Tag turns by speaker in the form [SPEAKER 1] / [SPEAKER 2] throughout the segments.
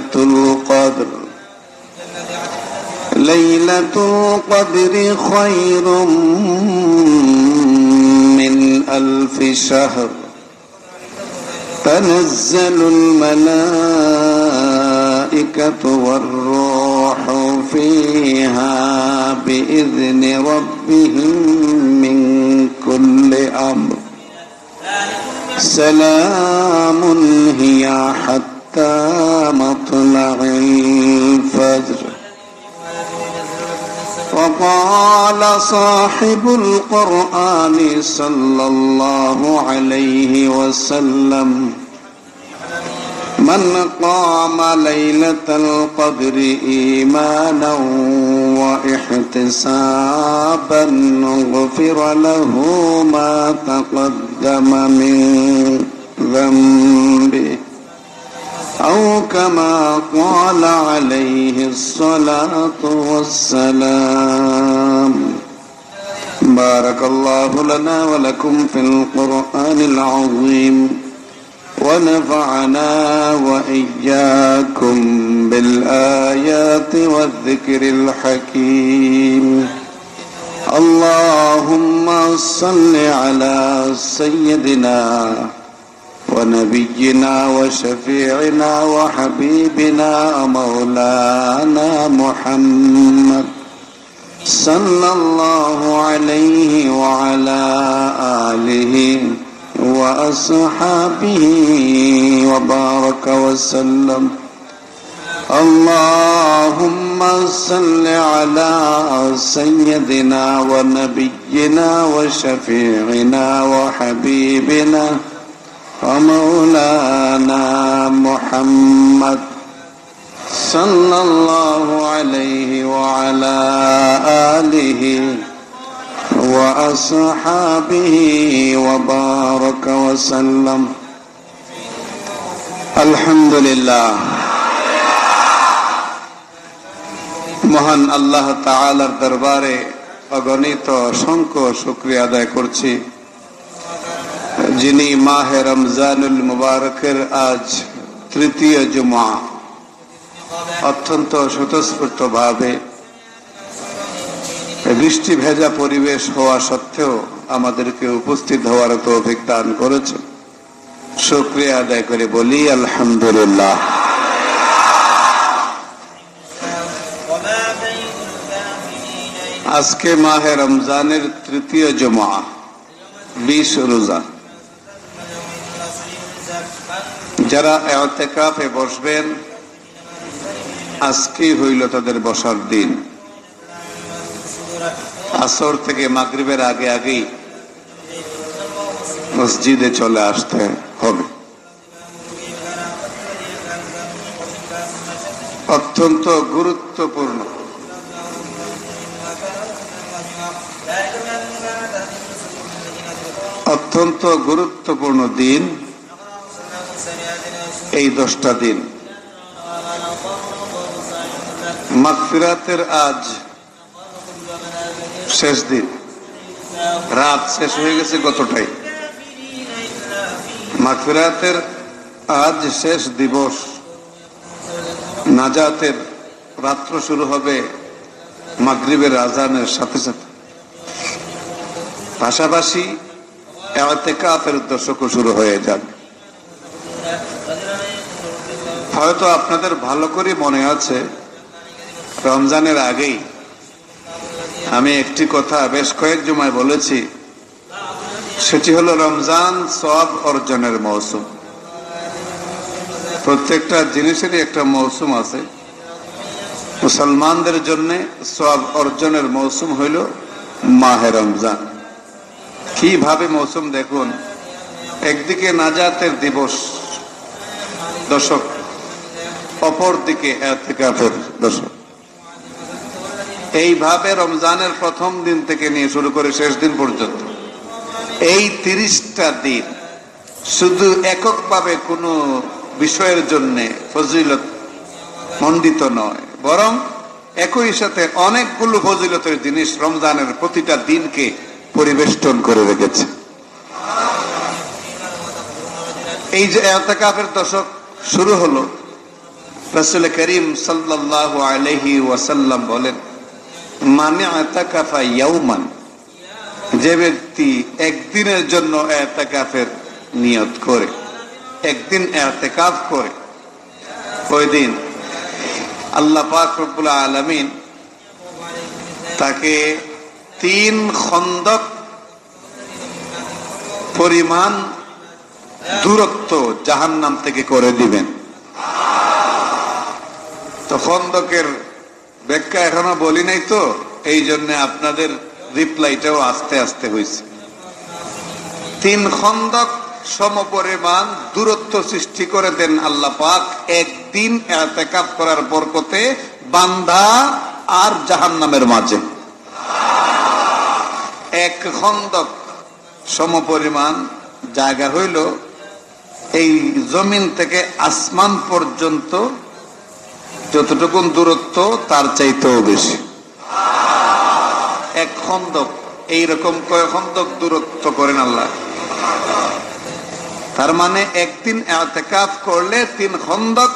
[SPEAKER 1] লাইলাতুল কদর। লাইলাতুল কদরি খায়রুম মিন আলফি শাহর। তানাজ্জালুল মালাইকাতু ওয়ার রূহু ফিহা বিইذনি রাব্বিহিম মিন কুল্লি আমর। সালামুন হিয়া হাত্তা মাতলা'il ফজর। وقال صاحب القرآن صلى الله عليه وسلم: من قام ليلة القدر إيمانا واحتسابا غفر له ما تقدم من ذنبه أو كما قال عليه الصلاة والسلام. بارك الله لنا ولكم في القرآن العظيم ونفعنا وإياكم بالآيات والذكر الحكيم. اللهم صل على سيدنا ونبينا وشفيعنا وحبيبنا مولانا محمد صلى الله عليه وعلى آله وأصحابه وبارك وسلم. اللهم صل على سيدنا ونبينا وشفيعنا وحبيبنا ومولانا محمد صلى الله عليه وعلى آله وأصحابه وبارك وسلم. الحمد لله. মহান আল্লাহ তাআলার দরবারে অগণিত অসংখ্য শুকরিয়া আদায় করছি, যিনি মাহে রমজানুল মুবারকের আজ তৃতীয় জুমা অত্যন্ত স্বতঃস্ফূর্ত ভাবে বৃষ্টি ভেজা পরিবেশ হওয়া সত্ত্বেও আমাদেরকে উপস্থিত হওয়ার তৌফিক দান করেছে। শুকরিয়া আদায় করে বলি আলহামদুলিল্লাহ। আজকে মাহে রমজানের তৃতীয় জুমা, 20 রোজা। যারা ইতিকাফে বসবেন আজকেই হইল তাদের বসার দিন। আসর থেকে মাগরিবের আগে আগেই মসজিদে চলে আসতে হবে। অত্যন্ত গুরুত্বপূর্ণ দিন এই 10টা দিন। মাগফিরাতের আজ শেষ দিন, রাত শেষ হয়ে গেছে গতটাই। মাগফিরাতের আজ শেষ দিবস। নাজাতের রাত্র শুরু হবে মাগরিবের আজানের সাথে সাথে, পাশাপাশি ইতিকাফের দশকও শুরু হয়ে যাবে। হয়তো আপনাদের ভালো করে মনে আছে, রমজানের আগেই আমি একটি কথা বেশ কয়েক জুমায় বলেছি, সেটি হলো রমজান সওয়াব অর্জনের মৌসুম। প্রত্যেকটা জিনিসেরই একটা মৌসুম আছে। মুসলমানদের জন্য সওয়াব অর্জনের মৌসুম হইল মাহে রমজান। কিভাবে মৌসুম দেখুন, একদিকে নাজাতের দিবস দশক, অপর দিকে ইতিকাফের দশক। এইভাবে রমজানের প্রথম দিন থেকে নিয়ে শুরু করে শেষ দিন পর্যন্ত এই 30টা দিন শুধু এককভাবে কোনো বিষয়ের জন্য ফজিলত মণ্ডিত নয়, বরং একই সাথে অনেকগুলো ফজিলতের জিনিস রমজানের প্রতিটা দিনকে পরিবেষ্টন করে রেখেছে। এই যে ইতিকাফের দশক শুরু হলো, রাসূল করিম সাল্লাল্লাহু আলাইহি ওয়াসাল্লাম বলেন, মান ইতাকাফা ইয়াওমান, যে ব্যক্তি একদিনের জন্য ইতিকাফের নিয়ত করে, একদিন ইতিকাফ করে, ওই দিন আল্লাহ পাক রব্বুল আলামিন তাকে 3 খন্দক পরিমাণ দূরত্ব জাহান্নাম থেকে করে দিবেন। তো খন্দকের ব্যাখ্যা এখনো বলি নাই, তো এই জন্য আপনাদের রিপ্লাইটাও আস্তে আস্তে হয়েছে। 3 খন্দক সমপরিমাণ দূরত্ব সৃষ্টি করে দেন আল্লাহ পাক একদিন ইতিকাফ করার বরকতে বান্দা আর জাহান্নামের মাঝে। 1 খন্দক সমপরিমাণ জায়গা হইল এই জমিন থেকে আসমান পর্যন্ত যতটুকু দূরত্ব তার চাইতেও বেশি। 1 খন্দক, এইরকম কয় খন্দক দূরত্ব করেন আল্লাহ। তার মানে একদিন ইতিকাফ করলে 3 খন্দক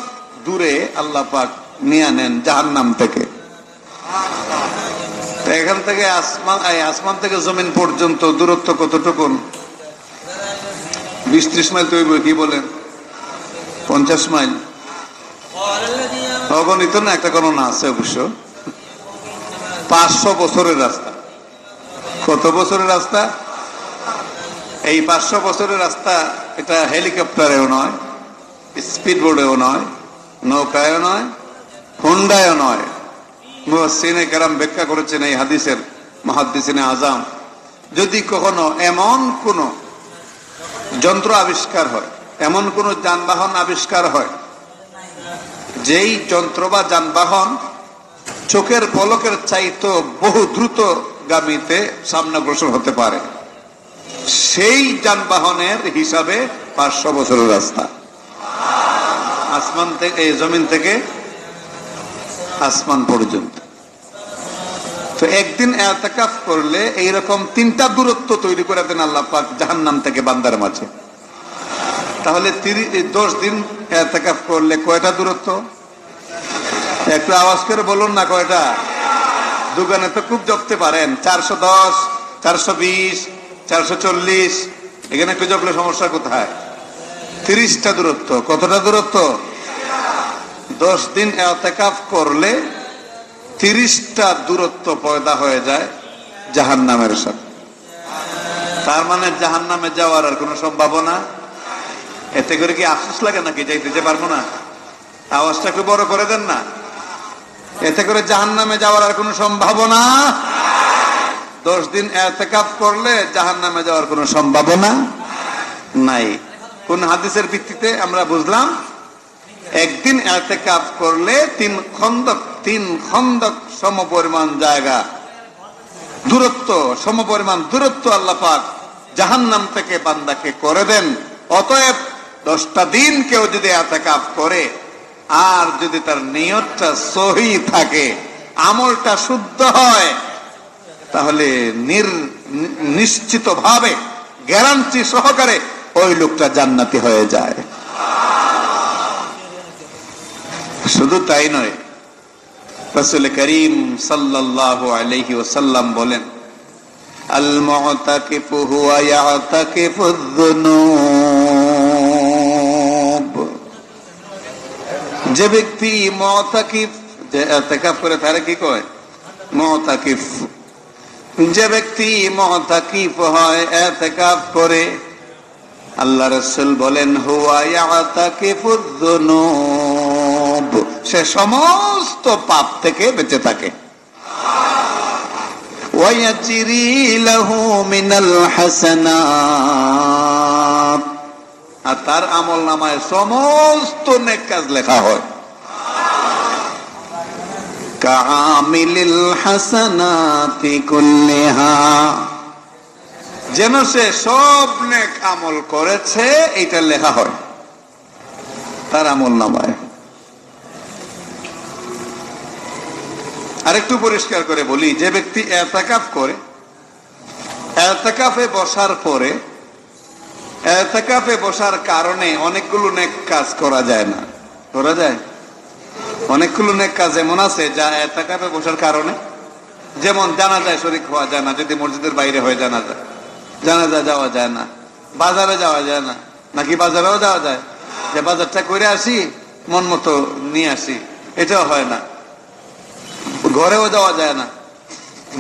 [SPEAKER 1] দূরে আল্লাহ পাক নিয়ে নেন জাহান্নাম থেকে। এখান থেকে আসমান থেকে জমিন পর্যন্ত দূরত্ব কতটুকু? 20-30 মাইল তৈরি, কি বলেন? 50 মাইল অগণিত না, একটা গণনা আছে অবশ্য। 500 বছরের রাস্তা। কত বছরের রাস্তা? এই 500 বছরের রাস্তা এটা হেলিকপ্টারেও নয়, স্পিড বোর্ডেও নয়, নৌকায়ও নয়, হুন্ডায়ও নয়। মুফাসসিরিনে কেরাম ব্যাখ্যা করেছেন এই হাদিসের মুহাদ্দিসিনে আযম, যদি কখনো এমন কোন যন্ত্র আবিষ্কার হয়, এমন কোন যানবাহন আবিষ্কার হয়, যেই যন্ত্র বা যানবাহন চোখের পলকের চাইতে বহু দ্রুত গামীতে সামনে অগ্রসর হতে পারে, সেই যানবাহনের হিসাবে 500 বছরের রাস্তা। আসমান থেকে, জমিন থেকে আসমান পর্যন্ত। তো একদিন ইতিকাফ করলে এইরকম 3টা দূরত্ব তৈরি করে দেন আল্লাহ পাক জাহান্নাম থেকে বান্দার মাঝে। তাহলে 10 দিন ইতিকাফ করলে কয়টা দূরত্ব? একটু আওয়াজ করে বলুন না, কয়টা? দোকানে তো খুব জপতে পারেন, 410, 420, 440, এখানে একটু জপলে সমস্যা কোথায়? 30টা দূরত্ব। কতটা দূরত্ব? 10 দিন ইতিকাফ করলে 30টা দূরত্ব পয়দা হয়ে যায় জাহান্নামের সাথে। তার মানে জাহান্নামে যাওয়ার আর কোনো সম্ভাবনা? এতে করে কি আফসোস লাগে নাকি যাইতে পারবো না? আওয়াজটা একটু বড় করে দেন না। এতে করে জাহান্নামে যাওয়ার আর কোনো সম্ভাবনা? 10 দিন ইতিকাফ করলে জাহান্নামে যাওয়ার কোনো সম্ভাবনা নাই। কোন হাদিসের ভিত্তিতে আমরা বুঝলাম? একদিন ইতিকাফ করলে 3 খন্দক সমপরিমাণ জায়গা দূরত্ব, সমপরিমাণ দূরত্ব আল্লাহ পাক জাহান্নাম থেকে বান্দাকে করে দেন। অতএব 10টা দিন কেউ যদি ইতিকাফ করে আর যদি তার নিয়তটা সহি থাকে, আমলটা শুদ্ধ হয়, তাহলে নিশ্চিতভাবে গ্যারান্টি সহকারে ওই লোকটা জান্নাতি হয়ে যায়। শুধু তাই নয়, রাসূল করিম সাল্লাল্লাহু আলাইহি ওয়াসাল্লাম বলেন, আল মুতাকিফু হুয়া ইয়াতাকিফুয যুনুব। যে ব্যক্তি মুতাকিফ, যে ইতিকাফ করে, তারে কি কয়? মুতাকিফ। যে ব্যক্তি মুতাকিফ হয়, ইতিকাফ করে, আল্লাহ রাসূল বলেন, হুয়া ইয়াতাকিফুয যুনুব, সে সমস্ত পাপ থেকে বেঁচে থাকে। ওয়ায়াজরি লাহু মিনাল হাসানাত, আর তার আমলনামায় সমস্ত নেক কাজ লেখা হয়। কামিলিল হাসানাতি কুল্লিহা, যেন সে সব নেক আমল করেছে এটা লেখা হয় তার আমলনামায়। আরেকটু পরিষ্কার করে বলি, যে ব্যক্তি ইতিকাফ করে, ইতিকাফে বসার পরে, ইতিকাফে বসার কারণে অনেকগুলো নেক কাজ করা যায় না, করা যায়? অনেকগুলো নেক কাজ এমন আছে যা এতেকাফে বসার কারণে, যেমন জানাজায় শরীক হওয়া যায় না যদি মসজিদের বাইরে হয়ে জানাজা যাওয়া যায় না, বাজারে যাওয়া যায় না, নাকি বাজারেও যাওয়া যায়, যে বাজারটা করে আসি মন মতো নিয়ে আসি, এটাও হয় না, ঘরেও যাওয়া যায় না।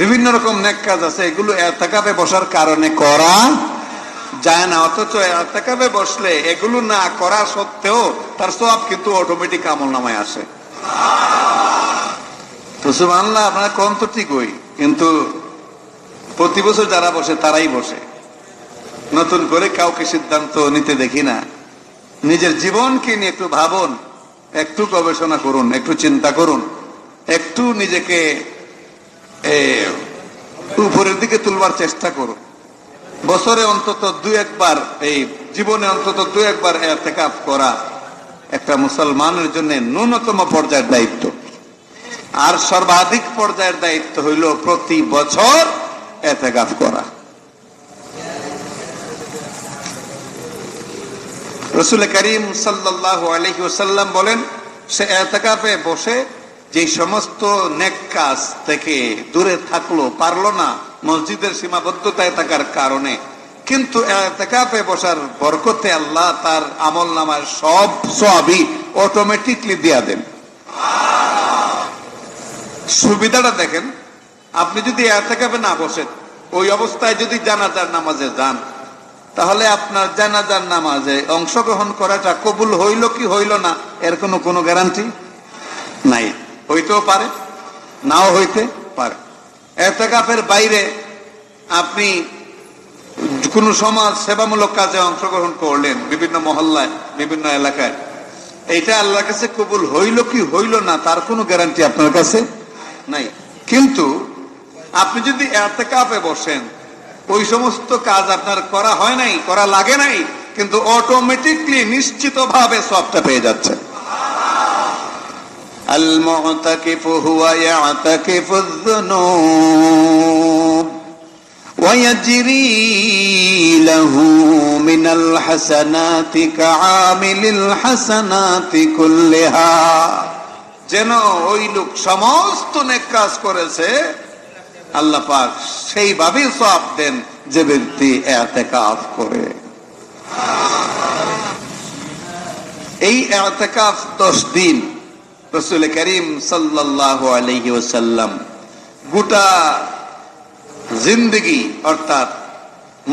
[SPEAKER 1] বিভিন্ন রকম নেক কাজ আছে, এগুলো এতেকাফে বসার কারণে করা যায় না, অথচ এতেকাফে বসলে এগুলো না করা সত্ত্বেও তার সওয়াব কিন্তু অটোমেটিক আমলনামায় আসে। তো সুবহানাল্লাহ, আপনারা কোন তো ঠিকই, কিন্তু প্রতি বছর যারা বসে তারাই বসে, নতুন করে কাউকে সিদ্ধান্ত নিতে দেখি না। নিজের জীবনকে নিয়ে একটু ভাবুন, একটু গবেষণা করুন, একটু চিন্তা করুন, একটু নিজেকে উপরের দিকে তুলবার চেষ্টা করুন। বছরে অন্তত জীবনে অন্তত দু একবার ইতিকাফ করা একটা মুসলমানের জন্য ন্যূনতম পর্যায়ের দায়িত্ব। আর সর্বাধিক পর্যায়ের দায়িত্ব হইল প্রতি বছর ইতিকাফ করা। রাসূল করিম সাল্লাল্লাহু আলাইহি ওয়াসাল্লাম বলেন, সে ইতিকাফে বসে যে সমস্ত নেক কাজ থেকে দূরে থাকলো, পারলো না মসজিদের সীমাবদ্ধতায় থাকার কারণে, কিন্তু ইতিকাফে বসার বরকতে আল্লাহ তার আমলনামার সব সওয়াবই অটোমেটিকলি দিয়া দেন। সুবিধাটা দেখেন, আপনি যদি ইতিকাফে না বসেন, ওই অবস্থায় যদি জানাজার নামাজে যান, তাহলে আপনার জানাজার নামাজে অংশগ্রহণ করাটা কবুল হইল কি হইল না এর কোনো গ্যারান্টি নাই। হইতেও পারে, নাও হইতে পারে। ইতিকাফের বাইরে আপনি কোন সমাজ সেবামূলক কাজে অংশগ্রহণ করলেন, বিভিন্ন মহল্লায়, বিভিন্ন এলাকায়, এইটা আল্লাহর কাছে কবুল হইল কি হইল না তার কোনো গ্যারান্টি আপনার কাছে নাই। কিন্তু আপনি যদি ইতিকাফে বসেন, ওই সমস্ত কাজ আপনার করা হয় নাই, করা লাগে নাই, কিন্তু অটোমেটিকলি নিশ্চিতভাবে সবটা পেয়ে যাচ্ছে। আল মুতাকিফু হুয়া ইয়াতাকিফু যুনুব ওয়া ইয়াজরি লাহু মিনাল হাসানাতি কাআমিলিল হাসানাতি কুল্লিহা। যেন ওই লোক সমস্ত নেক কাজ করেছে, আল্লাহ পাক সেইভাবেই সওয়াব দেন যে ব্যক্তি ইতিকাফ করে। এই ইতিকাফ 10 দিন রাসূল করিম সাল্লাল্লাহু আলাইহি ওয়াসাল্লাম গোটা জিন্দেগি অর্থাৎ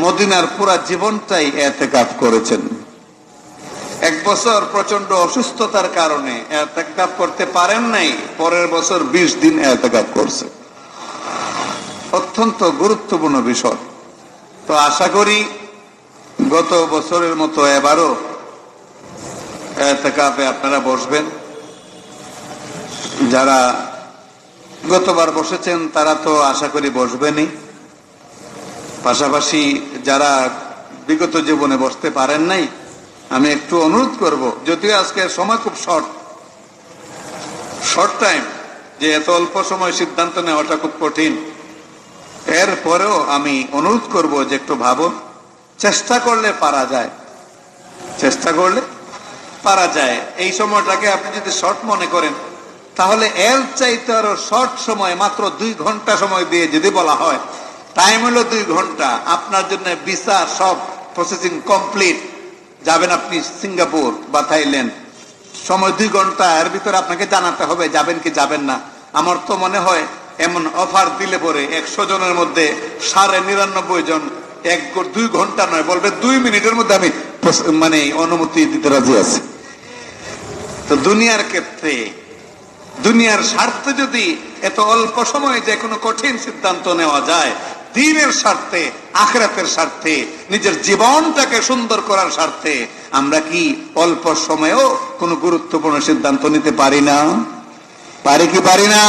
[SPEAKER 1] মদিনার পুরা জীবনটাই ইতিকাফ করেছেন। এক বছর প্রচন্ড অসুস্থতার কারণে ইতিকাফ করতে পারেন নাই, পরের বছর 20 দিন ইতিকাফ করছে। অত্যন্ত গুরুত্বপূর্ণ বিষয়। তো আশা করি গত বছরের মতো এবারও ইতিকাফে আপনারা বসবেন। যারা গতবার বসেছেন তারা তো আশা করি বসবেনই, পাশাপাশি যারা বিগত জীবনে বসতে পারেন নাই, আমি একটু অনুরোধ করব, যদিও আজকের সময় খুব শর্ট টাইম, যে এত অল্প সময় সিদ্ধান্ত নেওয়াটা খুব কঠিন, এরপরেও আমি অনুরোধ করব যে একটু ভাবুন। চেষ্টা করলে পারা যায়, চেষ্টা করলে পারা যায়। এই সময়টাকে আপনি যদি শর্ট মনে করেন, তাহলে এর চাইতে আরো শর্ট সময়, মাত্র 2 ঘন্টা সময় দিয়ে যদি বলা হয়, টাইম হলো 2 ঘন্টা, আপনার জন্য ভিসা সব প্রসেসিং কমপ্লিট, যাবেন আপনি সিঙ্গাপুর বা থাইল্যান্ড, সময় 2 ঘন্টা, এর ভিতরে আপনাকে জানাতে হবে যাবেন কি যাবেন না। আমার তো মনে হয় এমন অফার দিলে পরে 100 জনের মধ্যে 99.5 জন 2 ঘন্টা নয়, বলবে 2 মিনিটের মধ্যে আমি অনুমতি দিতে রাজি আছি। তো দুনিয়ার ক্ষেত্রে, দুনিয়ার স্বার্থে যদি এত অল্প সময়ে যে কোনো কঠিন সিদ্ধান্ত নেওয়া যায়, দ্বীনের স্বার্থে, আখিরাতের স্বার্থে, নিজের জীবনটাকে সুন্দর করার স্বার্থে, আমরা কি অল্প সময়েও কোনো গুরুত্বপূর্ণ সিদ্ধান্ত নিতে পারি না? পারি কি পারি না?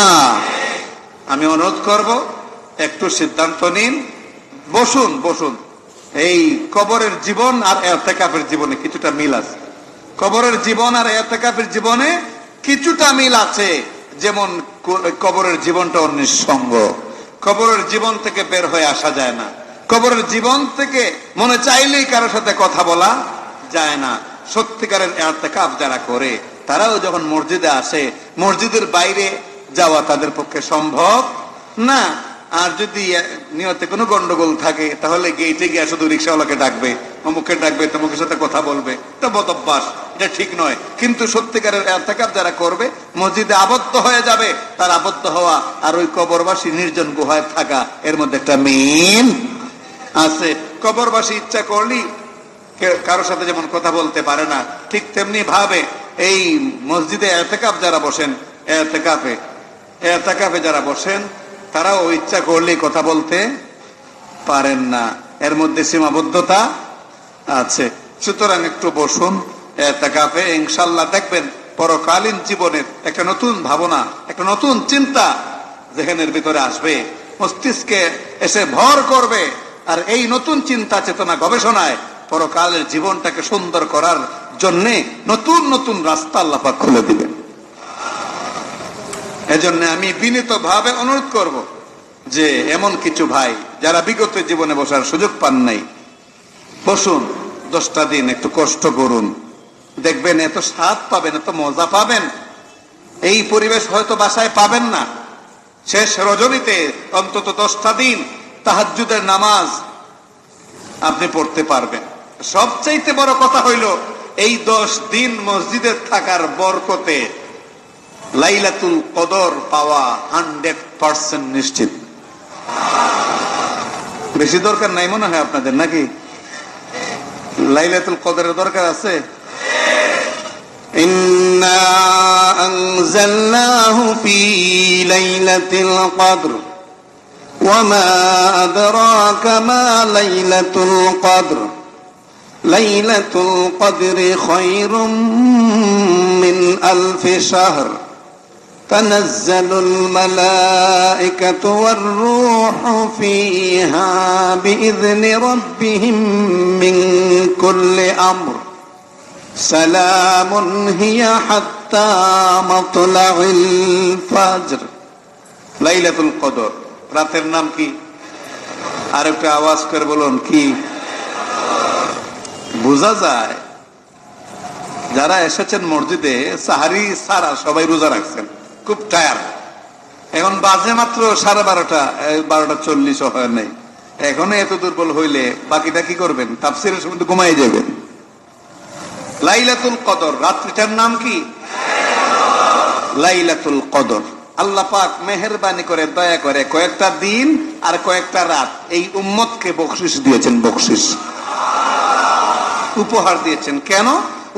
[SPEAKER 1] আমি অনুরোধ করব, একটু সিদ্ধান্ত নিন, বসুন। এই কবরের জীবন আর ইতিকাফের জীবনে কিছুটা মিল আছে। কবরের জীবন আর ইতিকাফের জীবনে কিছুটা মিল আছে। যেমন কবরের জীবনটা নিঃসঙ্গ, কবরের জীবন থেকে বের হয়ে আসা যায় না, কবরের জীবন থেকে মনে চাইলেই কারোর সাথে কথা বলা যায় না। সত্যিকারের ইতিকাফ যারা করে তারাও যখন মসজিদে আসে, মসজিদের বাইরে যাওয়া তাদের পক্ষে সম্ভব না। আর যদি নিয়তে কোনো গন্ডগোল থাকে তাহলে গেটে গিয়ে শুধু রিক্সাওয়ালাকে ডাকবে, অমুককে ডাকবে, তমুকের সাথে কথা বলবে। এটা বদ অভ্যাস, এটা ঠিক নয়। কিন্তু সত্যিকারের ইতিকাফ যারা করবে মসজিদে আবদ্ধ হয়ে যাবে, তার আবদ্ধ হওয়া আর ওই কবরবাসী নির্জন গুহায় থাকা এর মধ্যে একটা মিল আছে। কবরবাসী ইচ্ছা করলেই কারোর সাথে যেমন কথা বলতে পারে না, ঠিক তেমনি ভাবে এই মসজিদে ইতিকাফ যারা বসেন, ইতিকাফে যারা বসেন তারাও ইচ্ছা করলেই কথা বলতে পারেন না, এর মধ্যে সীমাবদ্ধতা আছে। সুতরাং একটু বসুন ইতিকাফে, ইনশাআল্লাহ দেখবেন পরকালীন জীবনের একটা নতুন ভাবনা, একটা নতুন চিন্তা যেখানের ভিতরে আসবে, মস্তিষ্কে এসে ভর করবে। আর এই নতুন চিন্তা চেতনা গবেষণায় পরকালের জীবনটাকে সুন্দর করার জন্য নতুন নতুন রাস্তা আল্লাহ পাক খুলে দিবেন। এজন্য আমি বিনীত ভাবে অনুরোধ করব যে এমন কিছু ভাই যারা বিগত জীবনে বসার সুযোগ পান নাই, বসুন 10টা দিন, একটু কষ্ট করুন, দেখবেন এত স্বাদ পাবেন, এত মজা পাবেন, এই পরিবেশ হয়তো বাসায় পাবেন না। শেষ রজনীতে অন্তত 10টা দিন তাহাজ্জুদের নামাজ আপনি পড়তে পারবেন। সবচাইতে বড় কথা হইল এই 10 দিন মসজিদে থাকার বরকতে লাইলাতুল কদর পাওয়া 100% নিশ্চিত। বেশি দরকার নাই মনে হয় আপনাদের, নাকি? লাইলাতুল কদরের দরকার আছে? ইন্না আনজালনাহু ফি লাইলাতিল কদর ওয়া মা আদরাকা মা লাইলাতুল কদর লাইলাতুল কদরি খায়রুম মিন আলফি শাহর تنزل الملائكة والروح فيها بإذن ربهم من كل أمر سلام هي حتى مطلع الفجر। লাইলাতুল কদর রাতের নাম কি? আর একটা আওয়াজ করে বলুন, কি? বোঝা যায় যারা এসেছেন মসজিদে সাহারি সারা সবাই রোজা রাখছেন, খুব টায়ার। এখন বাজে মাত্র 12:30, 12:40 হয় নাই। এখন এত দুর্বল হইলে বাকিটা কি করবেন? তাফসীরের সময় তো ঘুমাই যাবেন। লাইলাতুল কদর রাত্রিটার নাম কি? লাইলাতুল কদর। আল্লাহ পাক মেহেরবানি করে দয়া করে কয়েকটা দিন আর কয়েকটা রাত এই উম্মতকে বকশিশ দিয়েছেন, বকশিশ উপহার দিয়েছেন। কেন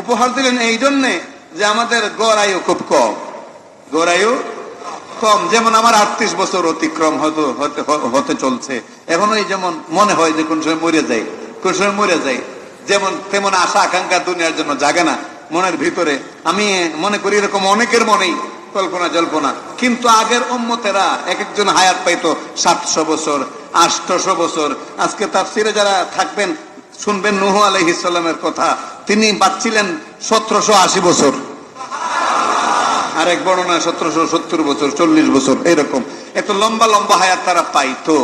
[SPEAKER 1] উপহার দিলেন? এই জন্যে যে আমাদের গড় আয়ু খুব কম, গড় আয়ু কম। যেমন আমার 38 বছর অতিক্রম হতে চলছে, এখনো যেমন মনে হয় যে কোন সময় মরে যায়, কোন সময় মরে যায়, যেমন তেমন আশা আকাঙ্ক্ষা দুনিয়ার জন্য জাগে না মনের ভিতরে। আমি মনে করি এরকম অনেকের মনেই কল্পনা জল্পনা। কিন্তু আগের উম্মতেরা এক একজন হায়াত পাইতো 700 বছর, 800 বছর। আজকে তাফসীরে যারা থাকবেন শুনবেন নূহ আলাইহিস সালামের কথা, তিনি বাঁচছিলেন 1780 বছর। আর এক বর্ণনা 1770 বছর, 40 বছর, এরকম। এত লম্বা লম্বা হায়াত তারা পাইতো।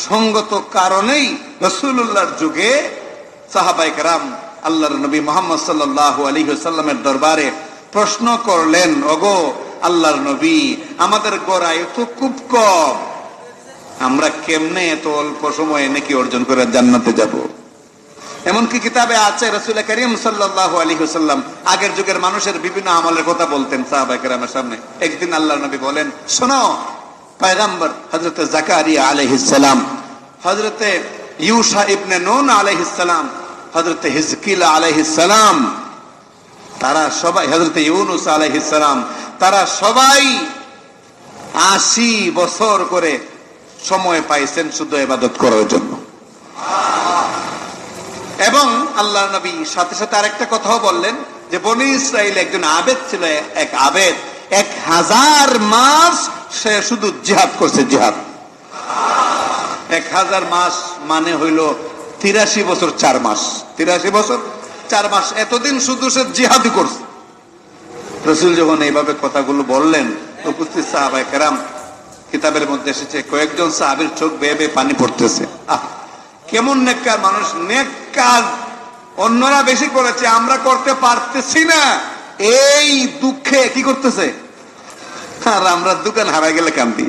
[SPEAKER 1] সঙ্গত কারণেই রাসূলুল্লাহর যুগে সাহাবায়ে কেরাম আল্লাহর নবী মুহাম্মদ সাল্লাল্লাহু আলাইহি ওয়াসাল্লামের দরবারে প্রশ্ন করলেন, ওগো আল্লাহর নবী, আমাদের গড় আয়ু তো খুব কম, আমরা কেমনে এত অল্প সময়ে নেকি অর্জন করে জান্নাতে যাব? এমনকি কিতাবে আছে রাসূল করিম সাল্লাল্লাহু আলাইহি ওয়াসাল্লাম আগের যুগের মানুষের বিভিন্ন আমলের কথা বলতেন সাহাবায়ে কেরামের সামনে। একদিন আল্লাহর নবী বলেন, শোনো, পয়গম্বর হযরত জাকারিয়া আলাইহিস সালাম, হযরত ইউসা ইবনে নুন আলাইহিস সালাম, হযরত হিজকিল আলাইহিস সালাম, তারা সবাই, হযরত ইউনুস আলাইহিস সালাম, তারা সবাই 80 বছর করে সময় পাইছেন শুধু ইবাদত করার জন্য। এবং আল্লাহ নবী সাথে সাথে আরেকটা কথাও বললেন যে বনি ইসরাইল একজন আবেদ ছিল, এক আবেদ 1000 মাস সে শুধু জিহাদ করছে, জিহাদ। 1000 মাস মানে হইল 83 বছর 4 মাস, 83 বছর 4 মাস, এতদিন শুধু সে জিহাদই করছে। রাসূল যখন এইভাবে কথাগুলো বললেন, উপস্থিত সাহাবায়ে কেরাম, কিতাবের মধ্যে এসেছে কয়েকজন সাহাবীর চোখ বেয়ে বেয়ে পানি পড়তেছে। কেমন নেককার মানুষ! নেক কাজ অন্যরা বেশি করেছে, আমরা করতে পারতেছি না, এই দুঃখে কি করতেছে? আর আমরা দোকান হারাই গেলে কান্দি,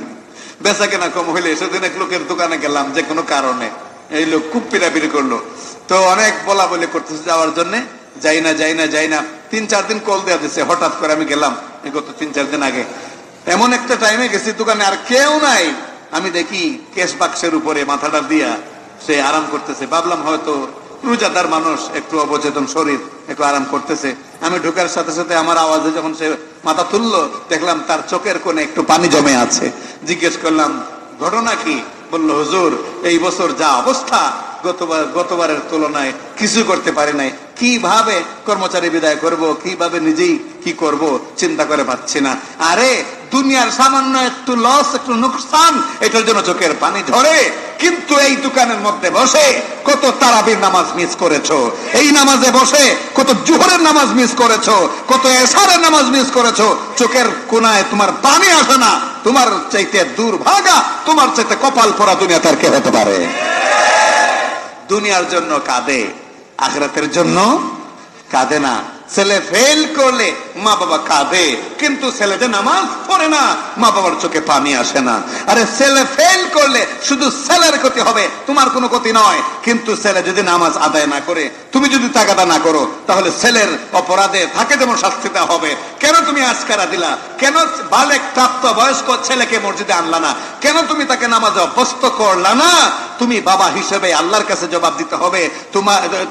[SPEAKER 1] বেচা কেনা কম হইলে। সেদিন এক লোকের দোকানে গেলাম যে কোনো কারণে, এই লোক খুব পিড়াপিড়ি করলো, তো অনেক বলা বলি করতেছে যাওয়ার জন্য, যাই না 3-4 দিন কল দেওয়া দিচ্ছে। হঠাৎ করে আমি গেলাম গত 3-4 দিন আগে, এমন একটা টাইমে গেছি দোকানে আর কেউ নাই, আমি দেখি কেশ বাক্সের উপরে মাথাটা দিয়া সে আরাম করতেছে। ভাবলাম হয়তো রোজাদার মানুষ, একটু অবচেতন শরীর, একটু আরাম করতেছে। আমি ঢোকার সাথে সাথে আমার আওয়াজে যখন সে মাথা তুললো, দেখলাম তার চোখের কোণে একটু পানি জমে আছে। জিজ্ঞেস করলাম ঘটনা কি? বললো হুজুর, এই বছর যা অবস্থা, গতবারের তুলনায় কিছু করতে পারি নাই, কিভাবে কর্মচারী বিদায় করব, কিভাবে নিজেই কি করব চিন্তা করে পাচ্ছি না। আরে দুনিয়ার সামান্য একটু লস, একটু নুকসান, এটার জন্য চোখের পানি ঝরে, কিন্তু এই দোকানের মধ্যে বসে কত তারাবির নামাজ মিস করেছো, এই নামাজে বসে কত জোহরের নামাজ মিস করেছো, কত এশারের নামাজ মিস করেছো, চোখের কোনায় তোমার পানি আসে না। তোমার চাইতে দুর্ভাগা, তোমার চাইতে কপাল পরা দুনিয়া তার কে হতে পারে? দুনিয়ার জন্য কাঁদে, আখিরাতের জন্য কাঁদে না। ছেলে ফেল করলে মা বাবা কাঁদে, কিন্তু ছেলে যে নামাজ পড়ে না, মা বাবার চোখে পানি আসে না। আরে ছেলে ফেল করলে শুধু ছেলের ক্ষতি হবে, তোমার কোনো ক্ষতি নয়। কিন্তু ছেলে যদি নামাজ আদায় না করে, তুমি যদি তাগাদা না করো, তাহলে ছেলের অপরাধে তাকে যেমন শাস্তি দেওয়া হবে। কেন তুমি আজকারা দিলা? কেন বালেক প্রাপ্ত বয়স্ক ছেলেকে মসজিদে আনলা না? কেন তুমি তাকে নামাজে অভ্যস্ত করলা না? তুমি বাবা হিসেবে আল্লাহর কাছে জবাব দিতে হবে,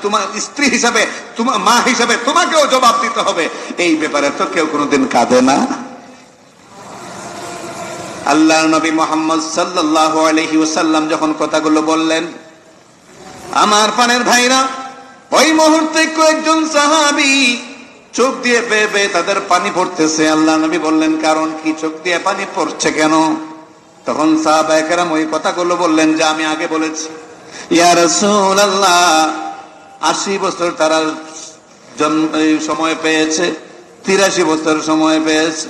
[SPEAKER 1] তোমার স্ত্রী হিসেবে, তোমার মা হিসেবে তোমাকেও জবাব দিতে হবে। এই ব্যাপারে তো কেউ কোনোদিন কাঁদে না। আল্লাহর নবী মুহাম্মদ সাল্লাল্লাহু আলাইহি ওয়াসাল্লাম যখন কথাগুলো বললেন, আমার প্রাণের ভাইরা, ওই মুহূর্তে কয়েকজন সাহাবী চোখ দিয়ে বেয়ে বেয়ে তাদের পানি পড়তেছে। আল্লাহ নবী বললেন, কারণ কি? চোখ দিয়ে পানি পড়ছে কেন? তখন সাহাবায়ে কেরাম ওই কথাগুলো বললেন যে আমি আগে বলেছি। ইয়া রাসূলুল্লাহ, 80 বছর তারা সময় পেয়েছে, 83 বছর সময় পেয়েছে,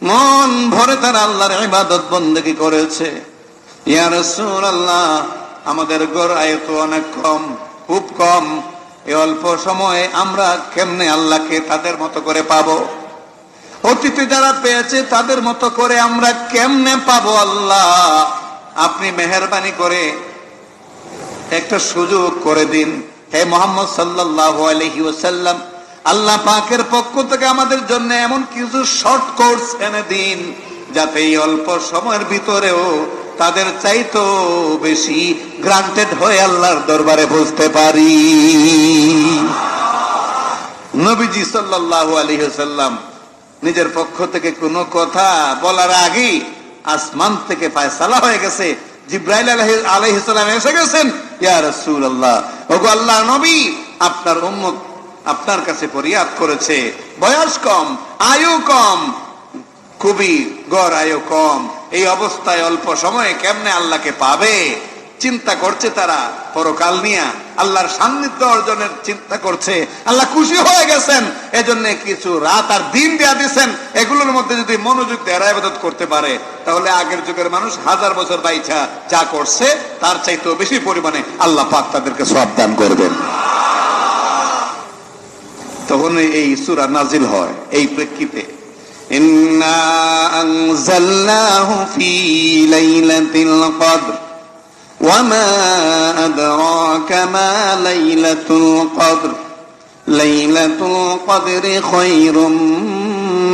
[SPEAKER 1] মন ভরে তারা আল্লাহর ইবাদত বন্দেগী করেছে। ইয়া রাসূলুল্লাহ, আমাদের গড় আয়ু তো অনেক কম, খুব কম। এই অল্প সময়ে আমরা কেমনে আল্লাহকে তাদের মতো করে পাবো? অতীতে যারা পেয়েছে তাদের মতো করে আমরা কেমনে পাবো? আল্লাহ, আপনি মেহেরবানি করে একটা সুযোগ করে দিন। হে মুহাম্মদ সাল্লাল্লাহু আলাইহি ওয়াসাল্লাম, আল্লাহ পাকের পক্ষ থেকে আমাদের জন্য এমন কিছু শর্ট কোর্স এনে দিন, যাতে এই অল্প সময়ের ভিতরেও তাদের চাইতো বেশি গ্রান্টেড হয়ে আল্লাহর দরবারে বসতে পারি। নবীজি সাল্লাল্লাহু আলাইহি ওয়াসাল্লাম নিজের পক্ষ থেকে কোনো কথা বলার আগে আসমান থেকে ফয়সালা হয়ে গেছে। জিবরাইল আলাইহিস সালাম এসে গেছেন। ইয়া রাসূলুল্লাহ, ওগো আল্লাহর নবী, আপনার উম্মত আপনার কাছে ফরিয়াদ করেছে, বয়স কম, আয়ু কম, খুবই গড় আয়ু কম, এই অবস্থায় অল্প সময়ে কেমনে আল্লাহকে পাবে চিন্তা করছে তারা। পরকাল নিয়ে আল্লাহর সান্নিধ্য অর্জনের চিন্তা করছে। আল্লাহ খুশি হয়ে গেছেন, এজন্য কিছু রাত আর দিন দেয়া দিচ্ছেন। এগুলোর মধ্যে যদি মনোযোগ দিয়ে ইবাদত করতে পারে, তাহলে আগের যুগের মানুষ 1000 বছর বাইচা যা করছে তার চাইতেও বেশি পরিমাণে আল্লাহ পাক তাদেরকে সওয়াব দান করবেন। তখন এই সূরা নাজিল হয় এই প্রেক্ষিতে, ইন্না আনজালনাহু ফি লাইলাতিল কদর ওয়া মা আদরাকা মা লাইলাতুল কদর লাইলাতুল কদরি খায়রুম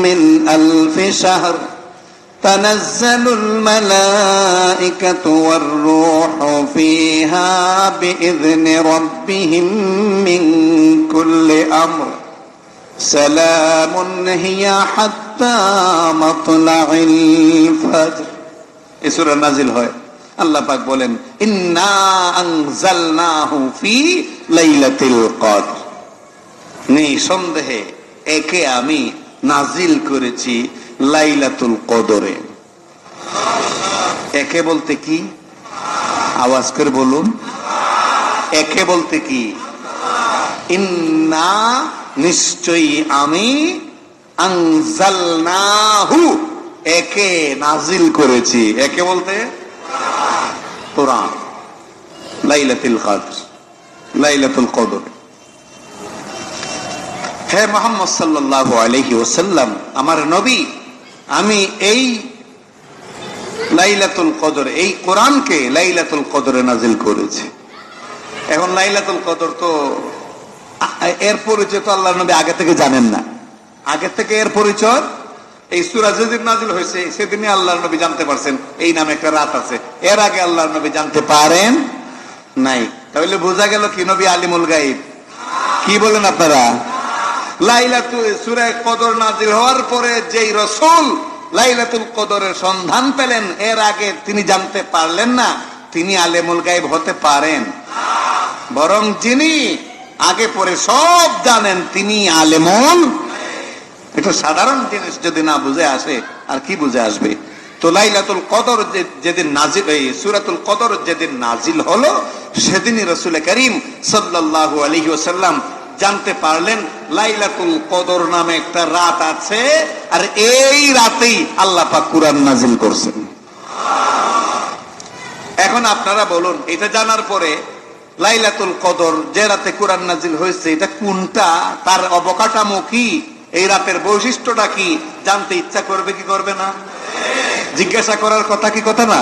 [SPEAKER 1] মিন আলফি শাহর তানাজ্জালুল মালাইকাতু ওয়ার রূহু ফিহা বিইذনি রাব্বিহিম মিন কুল্লি আমর সালামুন হিয়া হাত্তা মাতলাইল ফজর। এই সূরা নাজিল হয়। আল্লাহ পাক বলেন, ইন্না আনজালনাহু ফি লাইলাতিল কদর, নিঃসন্দেহে একে আমি নাজিল করেছি লাইলাতুল কদরে। একে বলতে কি? আওয়াজ করে বলুন, একে বলতে কি? ইন্না, নিশ্চয়ই আমি, আনজালনাহু, একে নাজিল করেছি। একে বলতে কোরআন, লাইলাতুল কদর, লাইলাতুল কদর। হে মুহাম্মদ সাল্লাল্লাহু আলাইহি ওয়াসাল্লাম, আমার নবী, আমি এই লাইলাতুল কদর, এই কোরআনকে লাইলাতুল কদরে নাজিল করেছি। এখন লাইলাতুল কদর তো এর পরিচয় তো আল্লাহর নবী আগে থেকে জানেন না। আগে থেকে এর পরিচয় এই সূরা যেদিন নাজিল হয়েছে সেদিনই আল্লাহর নবী জানতে পারছেন এই নামে একটা রাত আছে। এর আগে আল্লাহর নবী জানতে পারেন নাই। তাহলে বোঝা গেল কি নবী আলিমুল গায়ব? কি বলেন আপনারা? লাইলাতুল সূরা কদর নাজিল হওয়ার পরে যেই রাসূল লাইলাতুল কদরের সন্ধান পেলেন, এর আগে তিনি জানতে পারলেন না, তিনি আলিমুল গায়ব হতে পারেন? বরং যিনি আগে পরে সব জানেন তিনি আলেমুল। এটা সাধারণ জিনিস যদি না বুঝে আসে আর কি বুঝে আসবে? তো লাইলাতুল কদর যেদিন নাজিল, এই সূরাতুল কদর যেদিন নাজিল হলো সেদিনই রাসূল করিম সাল্লাল্লাহু আলাইহি ওয়াসাল্লাম জানতে পারলেন লাইলাতুল কদর নামে একটা রাত আছে, আর এই রাতেই আল্লাহ পাক কুরআন নাজিল করছেন। এখন আপনারা বলুন, এটা জানার পরে লাইলাতুল কদর যে রাতে কুরআন নাজিল হয়েছে এটা কোনটা, তার অবকাঠামো কি, এই রাতের বৈশিষ্ট্যটা কি, জানতে ইচ্ছা করবে কি করবে না? জিজ্ঞাসা করার কথা কি কথা না?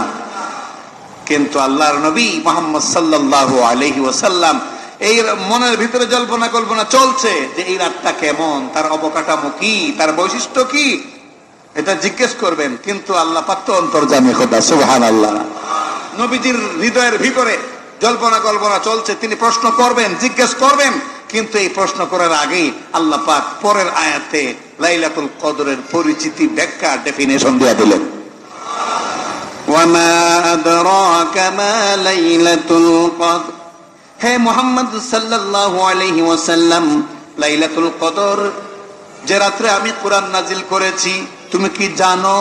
[SPEAKER 1] কিন্তু আল্লাহর নবী মুহাম্মদ সাল্লাল্লাহু আলাইহি ওয়াসাল্লাম এই মনের ভিতরে জল্পনা কল্পনা চলছে যে এই রাতটা কেমন, তার অবকাঠামো কি, তার বৈশিষ্ট্য কি, এটা জিজ্ঞেস করবেন। কিন্তু আল্লাহ পাক তো অন্তর্যামী খোদা, সুবহানাল্লাহ। নবীজির হৃদয়ের ভিতরে জল্পনা কল্পনা চলছে, তিনি প্রশ্ন করবেন, জিজ্ঞেস করবেন, কিন্তু এই প্রশ্ন করার আগেই আল্লাহ পাক পরের আয়াতে লাইলাতুল কদরের পরিচিতি, ব্যাখ্যা, ডেফিনেশন দিয়ে দিলেন। ওয়ামা আদরাকা মা লাইলাতুল কদর, হে মুহাম্মদ সাল্লাল্লাহু আলাইহি ওয়াসাল্লাম, লাইলাতুল কদর যে রাত্রে আমি কুরআন নাজিল করেছি তুমি কি জানো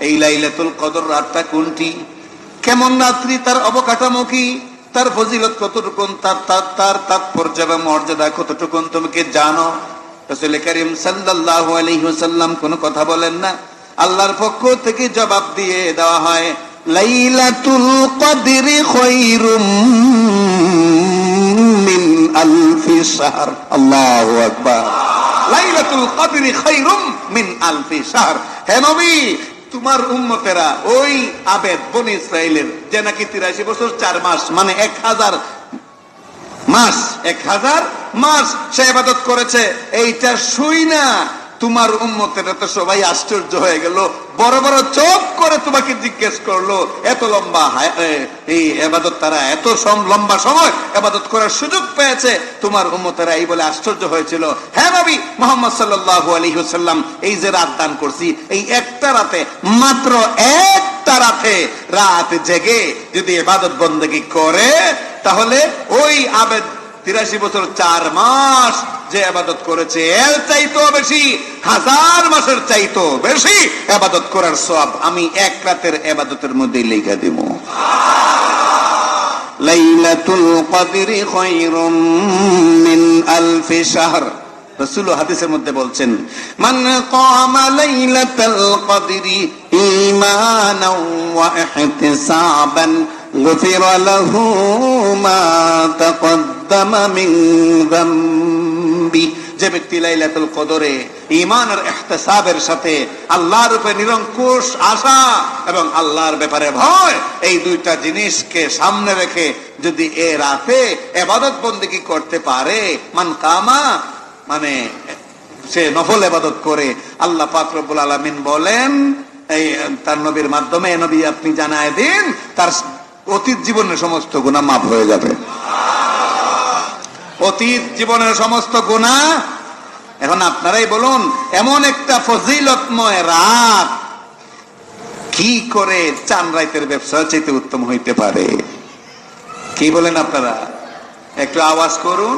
[SPEAKER 1] এই লাইলাতুল কদর রাতটা কোনটি, কেমন রাত্রি, তার অবকাঠামো কি, তার ফজিলত কতটুকু, তার তাৎপর্য এবং মর্যাদা কতটুকু তুমি কি জানো? রাসূল করিম সাল্লাল্লাহু আলাইহি ওয়াসাল্লাম কোনো কথা বলেন না। আল্লাহর পক্ষ থেকে জবাব দিয়ে দেওয়া হয়, লাইলাতুল কদরি খায়রুম মিন আলফি শাহর। আল্লাহু আকবার। লাইলাতুল কদরি খায়রুম মিন আলফি শাহর। হে নবী, তোমার উম্মতেরা ওই আবেদ বনি ইসরাইলের যে নাকি 83 বছর 4 মাস মানে 1000 মাস 1000 মাস সে ইবাদত করেছে, এইটা শুই না তোমার উম্মতেরা তো সবাই আশ্চর্য হয়ে গেল, বড় বড় চোখ করে তোমাকে জিজ্ঞেস করলো, এত লম্বা এই ইবাদত, তারা এত লম্বা সময় ইবাদত করার সুযোগ পেয়েছে, তোমার উম্মতেরা এই বলে আশ্চর্য হয়েছিল। হ্যাঁ নবী মুহাম্মদ সাল্লাল্লাহু আলাইহি ওয়াসাল্লাম, এই যে রাত দান করছি, এই একটা রাতে, মাত্র একটা রাতে রাত জেগে যদি ইবাদত বন্দেগী করে, তাহলে ওই আবেদ 83 বছর 4 মাস যে ইবাদত করেছে এর চাইতো বেশি, 1000 মাসের চাইতো বেশি ইবাদত করার সওয়াব আমি এক রাতের ইবাদতের মধ্যে লিখে দেব। লাইলাতুল কদরি খায়রুম মিন আলফি শাহর। রাসূল হাদিসের মধ্যে বলছেন, মান কামা লাইলাতুল কদরি ঈমানাও ওয়া ইহতিসাবান গুফিরা লাহু মা তাকদ্দামা মিন যামবি। যে ব্যক্তি লাইলাতুল কদরে ঈমান আর ইহতিসাবের সাথে আল্লাহর উপরে নিরঙ্কুশ আশা এবং আল্লাহর ব্যাপারে ভয়, এই দুইটা জিনিসকে সামনে রেখে যদি এ রাতে ইবাদত বন্দেগী করতে পারে, মান কামা মানে সে নফল ইবাদত করে, আল্লাহ পাক রব্বুল আলামিন বলেন এই তার নবীর মাধ্যমে, নবী আপনি জানায় দিন, তার অতীত জীবনের সমস্ত গুনাহ মাফ হয়ে যাবে। অতীত জীবনের সমস্ত গুনাহ। এখন আপনারাই বলুন, এমন একটা ফজিলতময় রাত কি করে চান রাতের ব্যবসা চাইতে উত্তম হইতে পারে? কি বলেন আপনারা? একটু আওয়াজ করুন।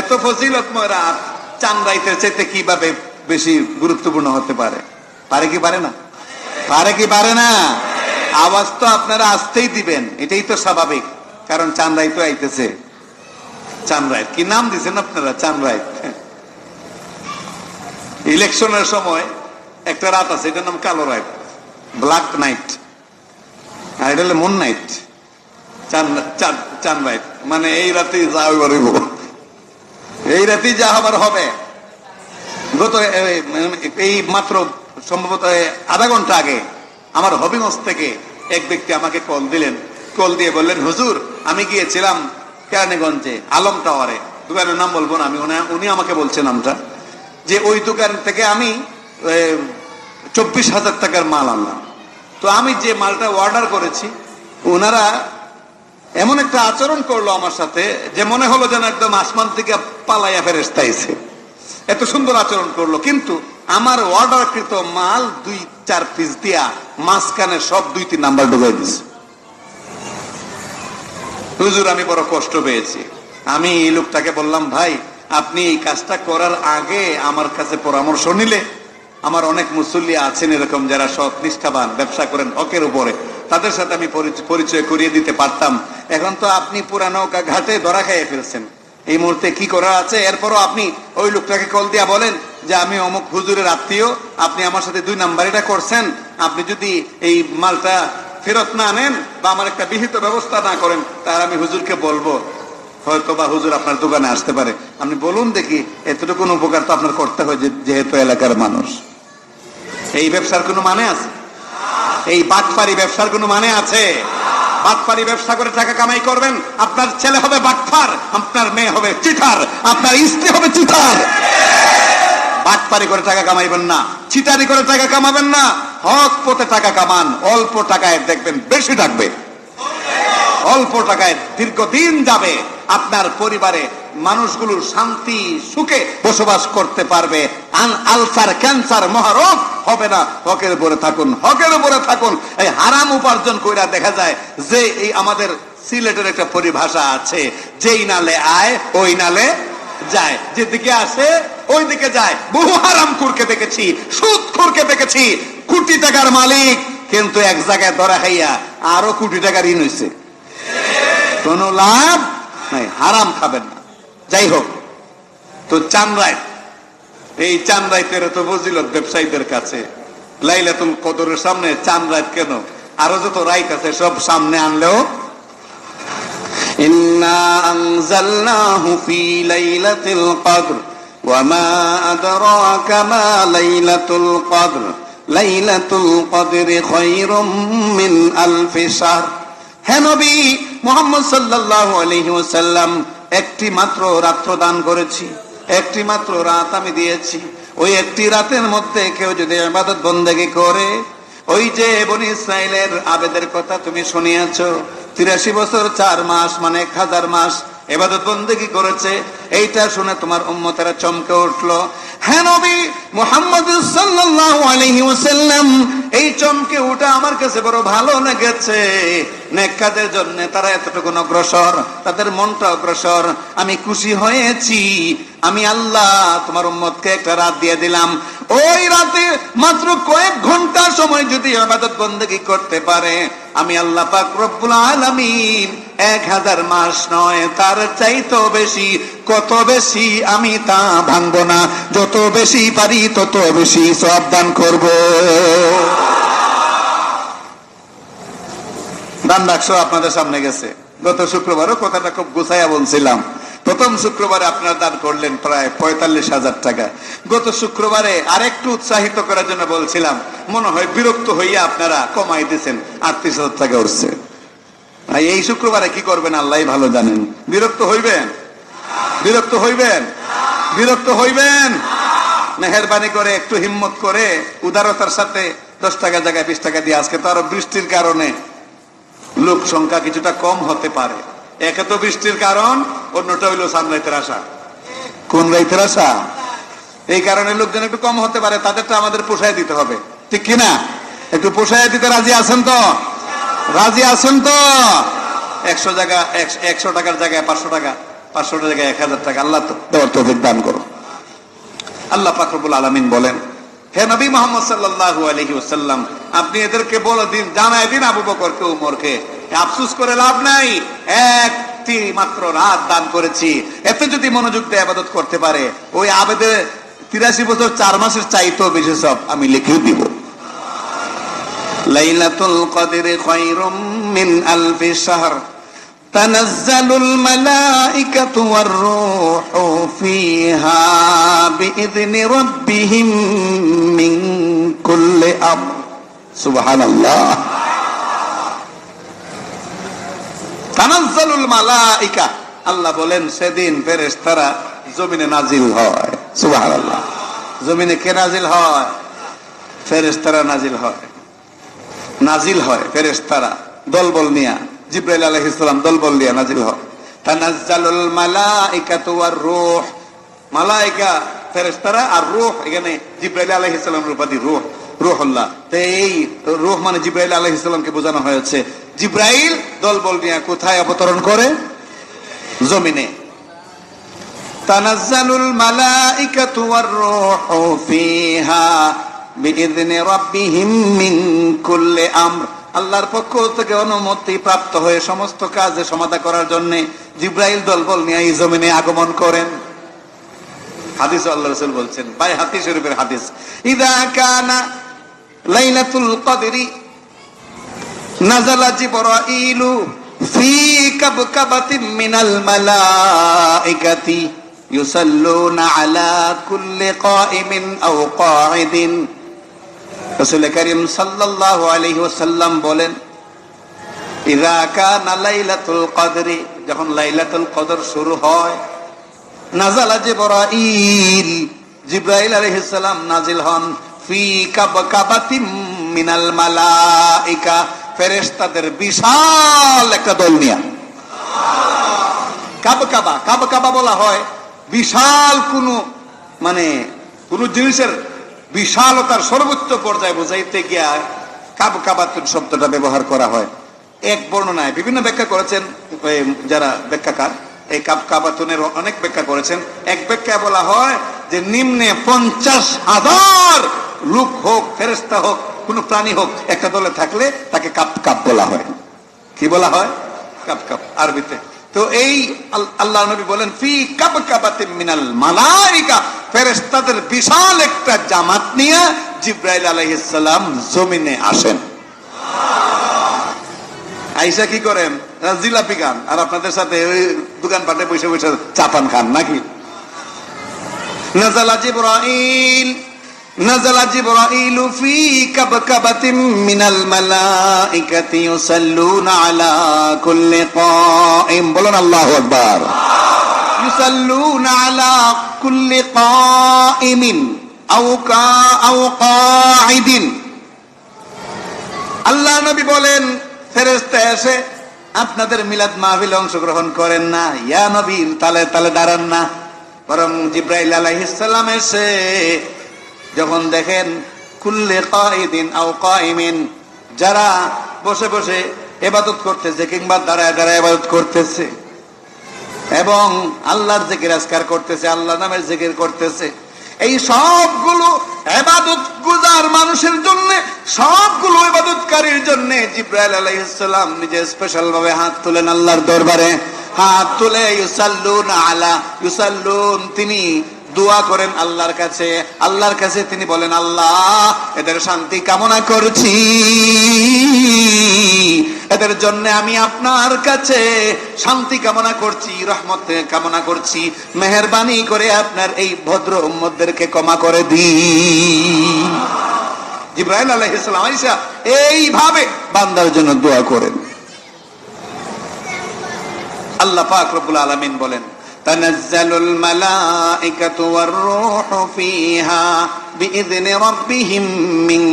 [SPEAKER 1] এত ফজিলতময় রাত চান রাতের চাইতে কিভাবে বেশি গুরুত্বপূর্ণ হতে পারে? পারে কি পারে না? পারে কি পারে না? আওয়াজ তো আপনারা আসতেই দিবেন, এটাই তো স্বাভাবিক, কারণ চান রাত তো আইতেছে। চান রাত কি নাম দিচ্ছেন আপনারা? চান রাত। ইলেকশনের সময় একটা রাত আছে, এটার নাম কালো রাত, ব্ল্যাক নাইট, আর এটা হলো মুন নাইট। চান রাত মানে এই রাতে যা হইব, এই রাতেই যা হবার হবে। গত এই মাত্র সম্ভবত আধা ঘন্টা আগে আমার হবিগঞ্জ থেকে এক ব্যক্তি আমাকে কল দিলেন। কল দিয়ে বললেন, হুজুর আমি গিয়েছিলাম কেরানীগঞ্জে আলম টাওয়ারে, দোকানের নাম বলবো না আমি, উনি আমাকে বলছে নামটা, যে ওই দোকান থেকে আমি 24,000 টাকার মাল আনলাম। তো আমি যে মালটা অর্ডার করেছি ওনারা এমন একটা আচরণ করলো আমার সাথে যে মনে হলো যেন একদম আসমান থেকে পালাইয়া ফেরেশতা আইছে, এত সুন্দর আচরণ করলো। কিন্তু আমার অর্ডারকৃত মাল 2-4 পিস দিয়া মাঝখানে সব 2-3 নাম্বার ঢুকাই দিছে। হুজুর আমি বড় কষ্ট পেয়েছি। আমি এই লোকটাকে বললাম, ভাই আপনি এই কাজটা করার আগে আমার কাছে পরামর্শ নিলে, আমার অনেক মুসল্লি আছেন এরকম যারা সৎ নিষ্ঠাবান ব্যবসা করেন হকের উপরে, তাদের সাথে আমি পরিচয় করিয়ে দিতে পারতাম। এখন তো আপনি পুরানো ঘাটে ধরা খাইয়ে ফেলছেন, এই মুহূর্তে কি করার আছে? এরপরও আপনি ওই লোকটাকে কল দিয়া বলেন যে আমি অমুক হুজুরের আত্মীয়, আপনি আমার সাথে 2 নাম্বার এটা করছেন, আপনি যদি এই মালটা ফেরত না নেন বা আমার একটা বিহিত ব্যবস্থা না করেন তাহলে আমি হুজুরকে বলবো, হয়তো বা হুজুর আপনার দোকানে আসতে পারে। আপনি বলুন দেখি, এতটুকু উপকার তো আপনার করতে হয় যেহেতু এলাকার মানুষ। এই ব্যবসার কোনো মানে আছে? এই বাটপারি ব্যবসার কোনো মানে আছে? বাটপারি ব্যবসা করে টাকা কামাই করবেন, আপনার ছেলে হবে বাটপার, আপনার মেয়ে হবে চিটার, আপনার স্ত্রী হবে চিটার। বাটপারি করে টাকা কামাইবেন না, চিটারি করে টাকা কামাবেন না, হক পথে টাকা কামান। অল্প টাকায় দেখবেন বেশি থাকবে, অল্প টাকায় দীর্ঘদিন যাবে, আপনার পরিবারে মানুষগুলোর শান্তি সুখে বসবাস করতে পারবে, আলসার ক্যান্সার মহারোগ হবে না। হকের উপরে থাকুন, হকের উপরে থাকুন। এই হারাম উপার্জন কইরা দেখা যায় যে এই আমাদের সিলেটের একটা পরিভাষা আছে, যেই নালে আয় ওই নালে যায়, যেদিকে আসে ওই দিকে যায়। বহু হারাম খুরকে দেখেছি, সুদ খুরকে দেখেছি, কোটি টাকার মালিক কিন্তু এক জায়গায় ধরা খাইয়া আরো কোটি টাকা ঋণ হয়েছে, কোনো লাভ নাই। হারাম খাবেন না। যাই হোক, তো চাঁদরাত, এই চাঁদরাতের তো ফজিলত ব্যবসায়ীদের কাছে। লাইলাতুল কদরের সামনে চাঁদরাত কেন, আরো যত রাত আছে সব সামনে আনলেও, ইন্না আনজালনাহু ফি লাইলাতিল কদর ওয়া মা আদরাকা মা লাইলাতুল কদর লাইলাতুল কদরি খায়রুম মিন আলফি শাহর। হে নবী মুহাম্মদ সাল্লাল্লাহু আলাইহি ওয়াসাল্লাম, একটি মাত্র রাত্র দান করেছি, একটি মাত্র রাত আমি দিয়েছি। ওই একটি রাতের মধ্যে কেউ যদি ইবাদত বন্দেগী করে, ওই যে বনি ইসরাইলের আবেদের কথা তুমি শুনিয়েছো, 83 বছর 4 মাস মানে 1000 মাস ইবাদত বন্দেগী করেছে, এইটা শুনে তোমার উম্মতেরা চমকে উঠলো। হ্যাঁ নবী মুহাম্মদ সাল্লাল্লাহু আলাইহি ওয়াসাল্লাম, এই চমকে ওঠা আমার কাছে বড় ভালো লেগেছে। নেক কাজের জন্য তারা এতটুকু অগ্রসর, তাদের মনটা অগ্রসর, আমি খুশি হয়েছি। আমি আল্লাহ তোমার উম্মতকে একটা রাত দিয়ে দিলাম, ওই রাতে মাত্র কয়েক ঘন্টা সময় যদি ইবাদত বন্দেগী করতে পারে, আমি আল্লাহ পাক রব্বুল আলামিন 1000 মাস নয় তার চাইতো বেশি, কত বেশি আমি তা ভাঙবো না, যত বেশি পারি তত বেশি সওয়াব দান করব। দান বাক্স আপনাদের সামনে গেছে। গত শুক্রবারও কথাটা খুব গুছাইয়া বলছিলাম। প্রথম শুক্রবারে আপনারা দান করলেন প্রায় 45,000 টাকা। গত শুক্রবারে আরেকটু উৎসাহিত করার জন্য বলছিলাম, মনে হয় বিরক্ত হইয়া আপনারা কমাই দিয়েছেন, 38,000 টাকা উঠছে। এই শুক্রবারে কি করবেন আল্লাহ ভালো জানেন। বিরক্ত হইবেন? বিরক্ত হইবেন? বিরক্ত হইবেন? মেহেরবানি করে একটু হিম্মত করে উদারতার সাথে 10 টাকা জায়গায় 20 টাকা দিয়ে, আজকে তো আরো বৃষ্টির কারণে লোক সংখ্যা কিছুটা কম হতে পারে। একে তো বৃষ্টির কারণ, অন্যটা হইলো সানরাইতের আশা। কোন রাইতের আশা? এই কারণে লোকজন একটু কম হতে পারে, তাদেরটা আমাদের পোষায় দিতে হবে, ঠিক কিনা? একটু পোষায় দিতে রাজি আছেন তো? রাজি আছেন তো? 100 টাকার জায়গায় 500 টাকা, 500 টাকার জায়গায় 1000 টাকা আল্লাহ দেওয়ার তৌফিক দান করো। আল্লাহ পাক রব্বুল আলামিন বলেন, হে নবী মুহাম্মদ সাল্লাল্লাহু আলাইহি ওয়াসাল্লাম, আপনি এদেরকে বলে দিন, জানায় দিন আবু বকরকে উমরকে, আফসোস করে লাভ নাই, একটি মাত্র রাত দান করেছি, এতে যদি মনোযোগ দিয়ে ইবাদত করতে পারে, ওই আবেদে 83 বছর 4 মাসের চাইতেও বেশি সব আমি লিখে দিব। লাইলাতুল কদরি খায়রুম মিন আলফি শাহর, তানাজ্জালুল মালাইকাতু ওয়ার রূহু ফিহা বিইذনি রাব্বিহিম মিন কুল্লি আমর। সুবহানাল্লাহ। তানাজ্জালুল মালাইকা, আল্লাহ বলেন সেদিন ফেরেশতারা জমিনে নাজিল হয়। সুবহানাল্লাহ। জমিনে কে নাজিল হয়? ফেরেশতারা নাজিল হয়। নাজিল হয় ফেরেশতারা দলবল নিয়া, জিবরাইল আলাইহিস সালাম দলবল নিয়া নাজিল হয়। তানাজ্জালুল মালাইকাতু ওয়ার রূহ, মালাইকা ফেরেশতারা আর রূহ, এখানে জিবরাইল আলাইহিস সালামের উপাধি রূহ, রূহুল্লাহ। তো এই রূহ মানে জিবরাইল আলাইহিস সালামকে বোঝানো হয়েছে। জিবরাইল দলবল নিয়া কোথায় অবতরণ করে? জমিনে। তানাজ্জালুল মালাইকাতু ওয়ার রূহু ফিহা বিইذনি রাব্বিহিম মিন কুল্লি আমর, আল্লাহর পক্ষ থেকে অনুমতি প্রাপ্ত হয়ে সমস্ত কাজে সমাধা করার জন্য জিবরাইল দলবল নিয়ে এই জমিনে আগমন করেন। হাদিস আল্লাহ রাসূল বলছেন, বাইহাকি শরীফের হাদিস, ইযা কানা লাইলাতুল কদরি নাযালা জিবরাইলু ফি কাবকাবাতিন মিনাল মালাইকাতি ইউসাল্লুনা আলা কুল্লি কাইমিন আও কাঈদিন। রাসূল করিম সাল্লাল্লাহু আলাইহি ওয়াসাল্লাম বলেন, ইযা কানা লাইলাতুল কদরি, যখন লাইলাতুল কদর শুরু হয়, নাযালা জিবরাইল, জিবরাইল আলাইহিস সালাম নাজিল হন, ফি কাবকাবাতিন মিনাল মালাইকা, ফেরেশতাদের বিশাল একটা দল নিয়ে। কাবকাবা, কাবকাবা বলা হয় বিশাল কোন জিনিসের বিশালতার সর্বোচ্চ পর্যায়ে বোঝাইতে গিয়া কাবকাবাতুন শব্দটা ব্যবহার করা হয়। এক বর্ণনায় বিভিন্ন ব্যাখ্যা করেছেন যারা ব্যাখ্যাকার, এই কাবকাবাতুনের অনেক ব্যাখ্যা করেছেন। এক ব্যাখ্যায় বলা হয় যে নিম্নে 50,000 লোক হোক, ফেরেশতা হোক, কোন প্রাণী হোক, একটা দলে থাকলে তাকে কাপ কাপ বলা হয়। কি বলা হয়? কাপ কাপ আরবিতে। তো এই আল্লাহ নবী বলেন, ফি কাবকাবাতিন মিনাল মালাইকা, ফেরেশতাদের বিশাল একটা জামাত নিয়ে জিবরাইল আলাইহিস সালাম জমিনে আসেন। আইসা কি করেন? জিলাপি খান, আর আপনাদের সাথে ওই দোকানপাটে বসে বসে চাপান খান নাকি? নাযালা জিবরাইল, নাযালা জিবরাইলু ফি কাবকাবাতিন মিনাল মালাইকাতি ইউসাল্লুনা আলা কুল্লি কাইম, বলুন আল্লাহু আকবার। ইউসাল্লুনা আলা কুল্লি কাইমিন আও কাঈদিন। আল্লাহ নবী বলেন, ফেরেশতা এসে আপনাদের মিলাদ মাহফিলে অংশগ্রহণ করেন না, ইয়া নবীর তালে তালে দাঁড়ান না, বরং জিবরাইল আলাইহিস সালাম এসে যখন দেখেন কুল্লি কাঈদিন আও কাঈমিন, যারা বসে বসে ইবাদত করতেছে কিংবা দাঁড়ায় দাঁড়ায় ইবাদত করতেছে এবং আল্লাহর জিকির আজকার করতেছে, আল্লাহর নামের জিকির করতেছে, এই সবগুলো ইবাদত গুজার মানুষের জন্য, সবগুলো ইবাদতকারীর জন্য জিবরাইল আলাইহিস সালাম নিজে স্পেশাল ভাবে হাত তুলেন আল্লাহর দরবারে। হাত তুলে ইউসাল্লুন, তিনি দোয়া করেন আল্লাহর কাছে। আল্লাহর কাছে তিনি বলেন, আল্লাহ এদের শান্তি কামনা করছি, এদের জন্য আমি আপনার কাছে শান্তি কামনা করছি, রহমত কামনা করছি, মেহেরবানি করে আপনার এই ভদ্র উম্মতদেরকে ক্ষমা করে দিন। জিবরাইল আলাইহিস সালাম আয়েশা এইভাবে বান্দার জন্য দোয়া করেন। আল্লাহ পাক রব্বুল আলামিন বলেন, তানাজ্জালুল মালাইকাতু ওয়ার রূহু ফিহা বিইذনি রাব্বিহিম মিন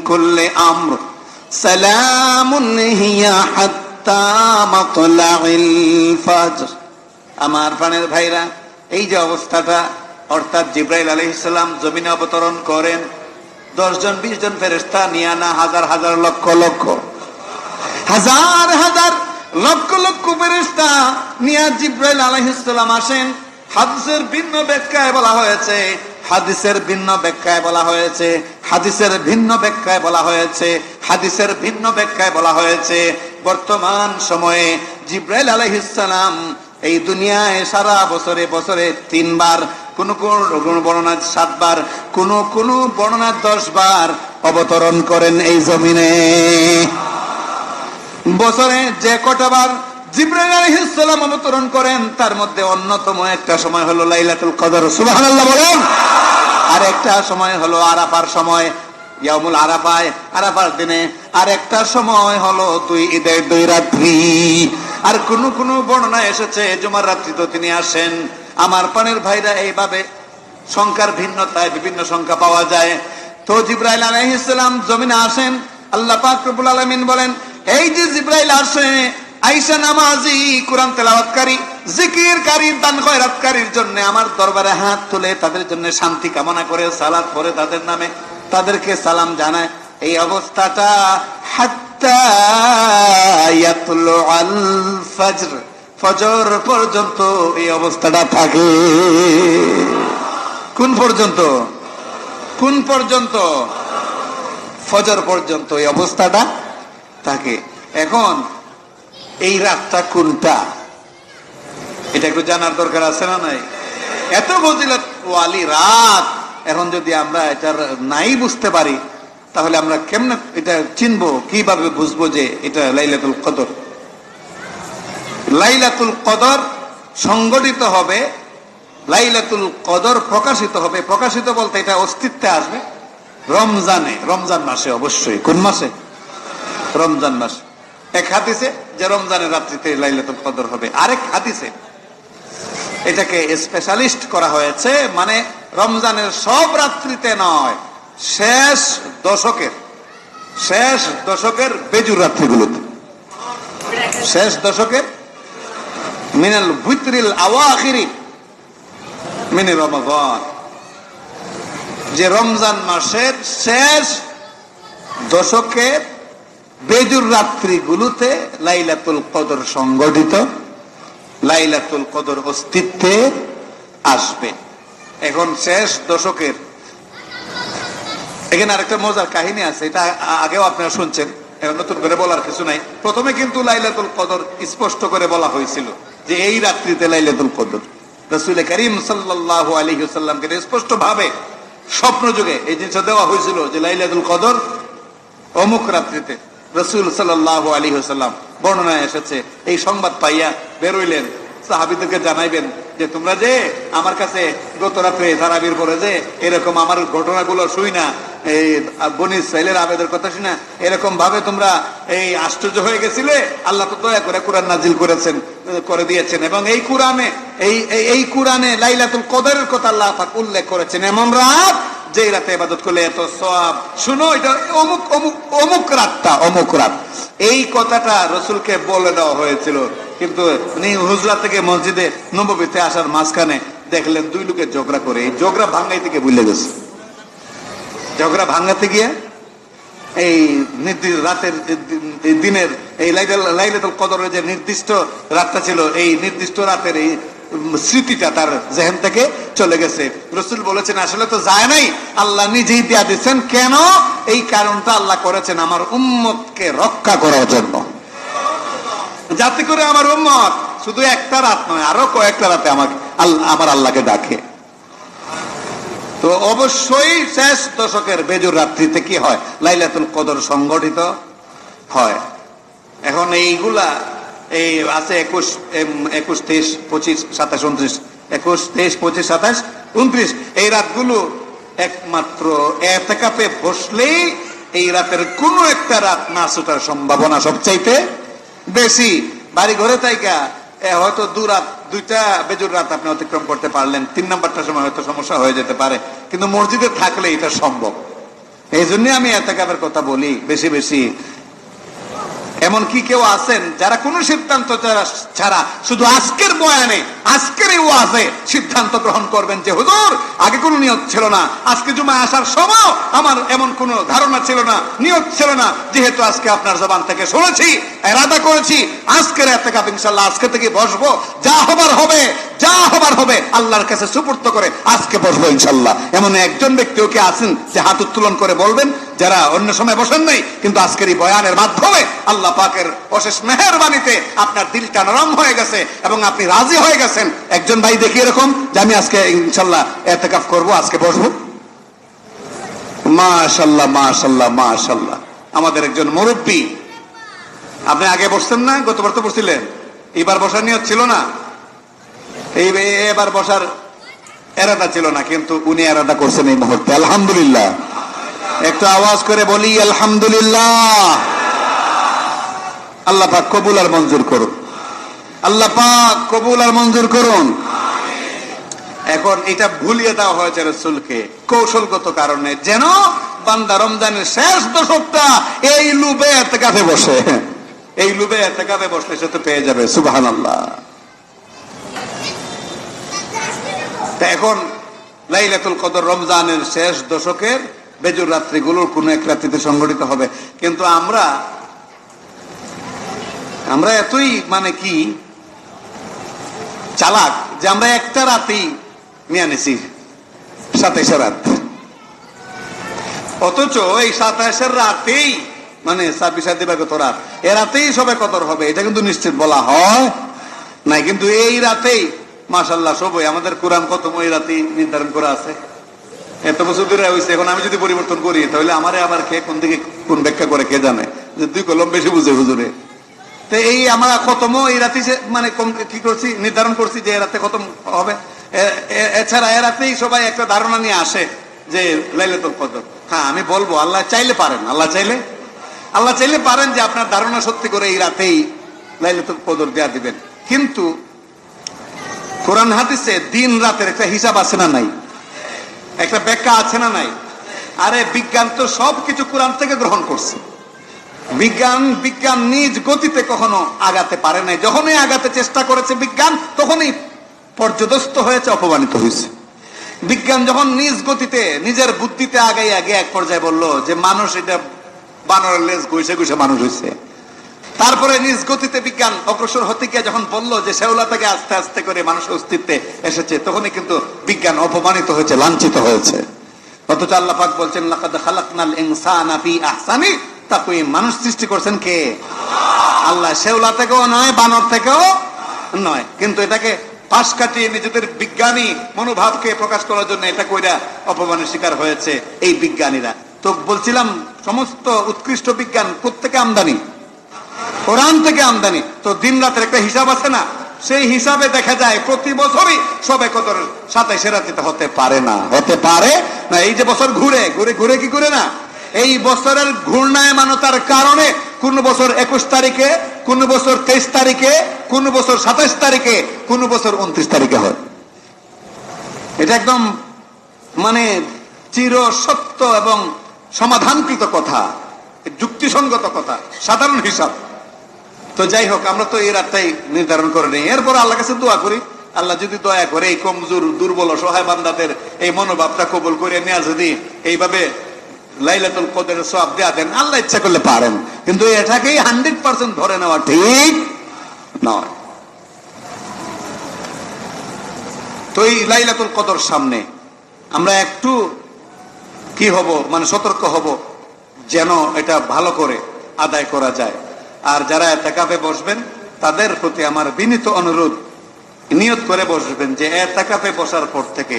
[SPEAKER 1] কুল্লি আমর সালামুন হিয়া হাত্তা মাতলাইল ফজর। আমার প্রাণের ভাইরা, এই যে অবস্থাটা, অর্থাৎ জিবরাইল আলাইহিস সালাম জমিনে অবতরণ করেন, 10 জন 20 জন ফেরেশতা নিয়ে না, হাজার হাজার লক্ষ লক্ষ, হাজার হাজার লক্ষ লক্ষ ফেরেশতা নিয়ে জিবরাইল আলাইহিস সালাম আসেন। হাদিসের ভিন্ন ব্যাখ্যায় বলা হয়েছে, হাদিসের ভিন্ন ব্যাখ্যায় বলা হয়েছে, হাদিসের ভিন্ন ব্যাখ্যায় বলা হয়েছে, হাদিসের ভিন্ন ব্যাখ্যায় বলা হয়েছে, বর্তমান সময়ে জিবরাইল আলাইহিস সালাম এই দুনিয়ায় সারা বছরে বছরে 3 বার, কোন কোন বর্ণনা 7 বার, কোন বর্ণনা 10 বার অবতরণ করেন এই জমিনে। বছরে যে কটা বার জিবরাইল আলাইহিস সালাম অবতরণ করেন। তার মধ্যে অন্যতম একটা সময় হলো লাইলাতুল কদর, সুবহানাল্লাহ বলেন। আর একটা সময় হলো আরাফার সময়, ইয়াউমুল আরাফায়, আরাফার দিনে। আর একটা সময় হলো ঈদের 2 রাত্রি। আর কোন কোন বর্ণনা এসেছে জুমার রাত্রি তো তিনি আসেন। আমার পানের ভাইরা, এইভাবে সংখ্যার ভিন্নতায় বিভিন্ন সংখ্যা পাওয়া যায়। তো জিবরাইল আলাইহিস সালাম জমিনে আসেন। আল্লাহ পাক রব্বুল আলামিন বলেন, এই যে জিবরাইল আসে, আয়েশা নামাজি, কোরআন তেলাওয়াতকারী, জিকিরকারী, দান খয়রাতকারীর জন্য আমার দরবারে হাত তুলে তাদের জন্য শান্তি কামনা করে সালাত পড়ে তাদের নামে তাদেরকে সালাম জানায়। এই অবস্থাটা হাত্তা ইয়াতলু আল ফজর, ফজর পর্যন্ত এই অবস্থাটা থাকে। কোন পর্যন্ত? কোন পর্যন্ত? ফজর পর্যন্ত এই অবস্থাটা থাকে। এখন এই রাতটা কোনটা, এটা একটু জানার দরকার আছে না নাই? এত ফজিলত ওয়ালি রাত, এখন যদি আমরা এটার নাই বুঝতে পারি, তাহলে আমরা কেমনে এটা চিনবো, কিভাবে বুঝবো যে এটা লাইলাতুল কদর? লাইলাতুল কদর সংগঠিত হবে, লাইলাতুল কদর প্রকাশিত হবে। প্রকাশিত বলতে এটা অস্তিত্বে আসবে রমজানে, রমজান মাসে। অবশ্যই কোন মাসে? রমজান মাসে। এক হাদিসে যে রমজানের রাত্রিতে লাইলাতুল কদর হবে, আরেক হাদিসে এটাকে স্পেশালিস্ট করা হয়েছে, মানে রমজানের সব রাত্রিতে নয়, শেষ দশকের বেজুর রাত্রিগুলোতে, শেষ দশকের মিনাল ভিতরিল আওয়াখিরি মিনে রমাদান, যে রমজান মাসের শেষ দশকের বেজুর রাত্রিগুলোতে লাইলাতুল কদর সংগঠিত, লাইলাতুল কদর অস্তিত্বে আসবে। এখন শেষ দশকের, এখানে আরেকটা মজার কাহিনী আছে, এটা আগেও আপনারা শুনছেন, নতুন করে বলার কিছু নাই। প্রথমে কিন্তু লাইলাতুল কদর স্পষ্ট করে বলা হয়েছিল যে এই রাত্রিতে লাইলাতুল কদর। রাসূল করিম সাল্লাল্লাহু আলাইহি ওয়াসাল্লামকে স্পষ্ট ভাবে স্বপ্ন যুগে এই জিনিসটা দেওয়া হয়েছিল যে লাইলাতুল কদর অমুক রাত্রিতে। রাসূল সাল্লাল্লাহু আলাইহি ওয়াসাল্লাম বর্ণনায় এসেছে, এই সংবাদ পাইয়া বেরোইলেন, সাহাবীদেরকে জানাইবেন যে তোমরা যে আমার কাছে গত রাত্রে তারাবির পরে যে এরকম আমার ঘটনাগুলো শুই না, এই বনি ইসরাইলের আবেদের কথা শুনা এরকম ভাবে তোমরা এই আশ্চর্য হয়ে গেছিলে, আল্লাহ তো দয়া করে কোরআন নাজিল করে দিয়েছেন, এবং এই কোরআনে লাইলাতুল কদরের কথা আল্লাহ পাক উল্লেখ করেছেন, এমন রাত যে রাতে ইবাদত করলে এত সওয়াব। শুনো, এটা অমুক অমুক অমুক রাতটা, অমুক রাত। এই কথাটা রাসূলকে বলে দেওয়া হয়েছিল, কিন্তু উনি হুজরা থেকে মসজিদে নববীতে আসার মাঝখানে দেখলেন 2 লোকে ঝগড়া করে, এই ঝগড়া ভাঙাই থেকে ভুলে গেছে। ঝগড়া ভাঙাতে গিয়ে এই নির্দিষ্ট রাতের দিনের এই লাইলাতুল কদরের যে নির্দিষ্ট রাতটা ছিল, এই নির্দিষ্ট রাতের এই স্মৃতিটা তার জেহেন থেকে চলে গেছে। রাসূল বলেছেন আসলে তো যায় নাই, আল্লাহ নিজেই দিয়া দিচ্ছেন। কেন? এই কারণটা আল্লাহ করেছেন আমার উম্মতকে রক্ষা করার জন্য, যাতে করে আমার উম্মত শুধু একটা রাত নয়, আরো কয়েকটা রাতে আমার আল্লাহকে ডাকে। তো অবশ্যই শেষ দশকের বেজুর রাত্রিতে কি হয়? লাইলাতুল কদর সংগঠিত হয়। এখন এইগুলা এই আছে 21, 23, 25, 27, 29, 21, 23, 25, 27, 29 এই রাতগুলো একমাত্র ইতিকাফে বসলেই এই রাতের কোন একটা রাত না ছুটার সম্ভাবনা সবচাইতে বেশি। বাড়ি ঘরে থাইকা হয়তো 2টা বেজুর রাত আপনি অতিক্রম করতে পারলেন, 3 নম্বরটার সময় হয়তো সমস্যা হয়ে যেতে পারে, কিন্তু মসজিদে থাকলে এটা সম্ভব। এই জন্য আমি ইতিকাফের কথা বলি বেশি বেশি। এমন কি কেউ আছেন যারা কোন সিদ্ধান্ত ছাড়া শুধু আজকের বয়ানে, আজকের এই ওয়াজে সিদ্ধান্ত গ্রহণ করবেন যে হুজুর আগে কোনো নিয়ত ছিল না, আজকে জুমায় আসার সময় আমার এমন কোনো ধারণা ছিল না, নিয়ত ছিল না, যেহেতু আজকে আপনার জবান থেকে শুনেছি, ইরাদা করেছি আজকের ইতিকাফ ইনশাআল্লাহ আজকে থেকে বসবো, যা হবার হবে, যা হবার হবে আল্লাহর কাছে সুপুর্দ করে আজকে বসবো ইনশাআল্লাহ। এমন একজন ব্যক্তিও কি আছেন যে হাত উত্তোলন করে বলবেন, যারা অন্য সময় বসেন নাই কিন্তু আজকের এই বয়ানের মাধ্যমে আল্লাহ পাকের অশেষ মেহেরবানিতে আপনার দিলটা নরম হয়ে গেছে এবং আপনি রাজি হয়ে গেছেন? একজন ভাই দেখি এরকম যে আমি আজকে ইনশাআল্লাহ ইতিকাফ করব, আজকে বসবো। মাশাআল্লাহ মাশাআল্লাহ মাশাআল্লাহ। আমাদের একজন মুরব্বী, আপনি আগে বসছেন না? গতবার তো বসছিলেন, এবার বসার নিয়ত ছিল না, এবার বসার এরাদা ছিল না, কিন্তু উনি এরাদা করছেন এই মুহূর্তে। আলহামদুলিল্লাহ, একটু আওয়াজ করে বলি আলহামদুলিল্লাহ। আল্লাহ পাক কবুল আর মঞ্জুর করুন, আল্লাহ পাক কবুল আর মঞ্জুর করুন। এখন এটা ভুলিয়ে দেওয়া হয়েছে রাসূলকে কৌশলগত কারণে, যেন বান্দা রমজানের শেষ দশকটা এই লুবে ইতিকাফে বসে, এই লুবে ইতিকাফে বসলে সে তো পেয়ে যাবে। সুবহানাল্লাহ। এখন লাইলাতুল কদর রমজানের শেষ দশকের বেজুর রাত্রিগুলোর কোন এক রাত্রিতে সংগঠিত হবে, কিন্তু আমরা এতই কি চালাক যে আমরা একটা রাতেই নিয়ে আনেছি 27 রাত, অথচ এই 27 রাতেই 26 দিবাগত রাত, এ রাতেই সবে কদর হবে, এটা কিন্তু নিশ্চিত বলা হয় নাই। কিন্তু এই রাতেই মাশাআল্লাহ সবই আমাদের কোরআন কত ওই রাতেই নির্ধারণ করা আছে। এত বছর ধরে হয়েছে, এখন আমি যদি পরিবর্তন করি তাহলে আমারে আবার কে কোন দিকে কোন ব্যাখ্যা করে কে জানে, যে 2 কলম বেশি বুঝে হুজুরে। তো এই আমরা খতম এই রাতে কি করছি, নির্ধারণ করছি যে রাতে খতম হবে। এছাড়া এ রাতেই সবাই একটা ধারণা নিয়ে আসে যে লাইলাতুল কদর। হ্যাঁ, আমি বলবো আল্লাহ চাইলে পারেন, আল্লাহ চাইলে পারেন যে আপনার ধারণা সত্যি করে এই রাতেই লাইলাতুল কদর দেয়া দিবেন। কিন্তু কোরআন হাদিসে দিন রাতের একটা হিসাব আছে না নাই, একটা ব্যাখ্যা আছে না নাই? আরে বিজ্ঞান তো সবকিছু কোরআন থেকে গ্রহণ করছে। বিজ্ঞান নিজ গতিতে কখনো আগাতে পারে নাই, যখনই আগাতে চেষ্টা করেছে বিজ্ঞান তখনই পর্যদস্ত হয়েছে, অপমানিত হয়েছে। বিজ্ঞান যখন নিজ গতিতে নিজের বুদ্ধিতে আগে এক পর্যায়ে বলল যে মানুষ এটা বানরের লেজ ঘুষে মানুষ হয়েছে, তারপরে নিজ গতিতে বিজ্ঞান অগ্রসর হতে গিয়ে যখন বলল যে শেওলা থেকে আস্তে আস্তে করে মানুষের অস্তিত্বে এসেছে, তখনই কিন্তু বিজ্ঞান অপমানিত হয়েছে, লাঞ্ছিত হয়েছে। অথচ আল্লাহ পাক বলছেন লাকাদ খালাকনাল ইনসানা ফি আহসানি তাকওয়িম, মানুষ সৃষ্টি করছেন কে? আল্লাহ। শেওলা থেকেও নয়, বানর থেকেও নয়, কিন্তু এটাকে পাশ কাটিয়ে নিজেদের বিজ্ঞানী মনোভাবকে প্রকাশ করার জন্য এটা কইরা অপমানের শিকার হয়েছে এই বিজ্ঞানীরা। তো বলছিলাম সমস্ত উৎকৃষ্ট বিজ্ঞান কোত্থেকে আমদানি? কোরআন থেকে আমদানি। তো দিন রাতের একটা হিসাব আছে না, সেই হিসাবে দেখা যায় প্রতি বছরই সবে কদরের 27 রাতে হতে পারে না, এই যে বছর ঘুরে কি করে না, এই বছরের ঘূর্ণায়মানতার কারণে কোন বছর 21 তারিখে, কোন বছর 23 তারিখে, কোন বছর 27 তারিখে, কোন বছর 29 তারিখে হয়। এটা একদম চির সত্য এবং সমাধানকৃত কথা, যুক্তিসঙ্গত কথা, সাধারণ হিসাব। তো যাই হোক, আমরা তো এই রাতটাই নির্ধারণ করে নেই। এরপর আল্লাহ কাছে দোয়া করি, আল্লাহ যদি দয়া করে এই কমজোর দুর্বল অসহায় বান্দাদের এই মনোভাবটা কবুল করে নেওয়া, যদি এইভাবে লাইলাতুল কদরের সওয়াব দেয়া দেন, আল্লাহ ইচ্ছা করলে পারেন, কিন্তু এটাকেই 100% ধরে নেওয়া ঠিক নয়। তো এই লাইলাতুল কদর সামনে আমরা একটু কি হব, সতর্ক হব যেন এটা ভালো করে আদায় করা যায়। আর যারা ইতিকাফে বসবেন তাদের প্রতি আমার বিনীত অনুরোধ, নিয়ত করে বসবেন যে ইতিকাফে বসার পর থেকে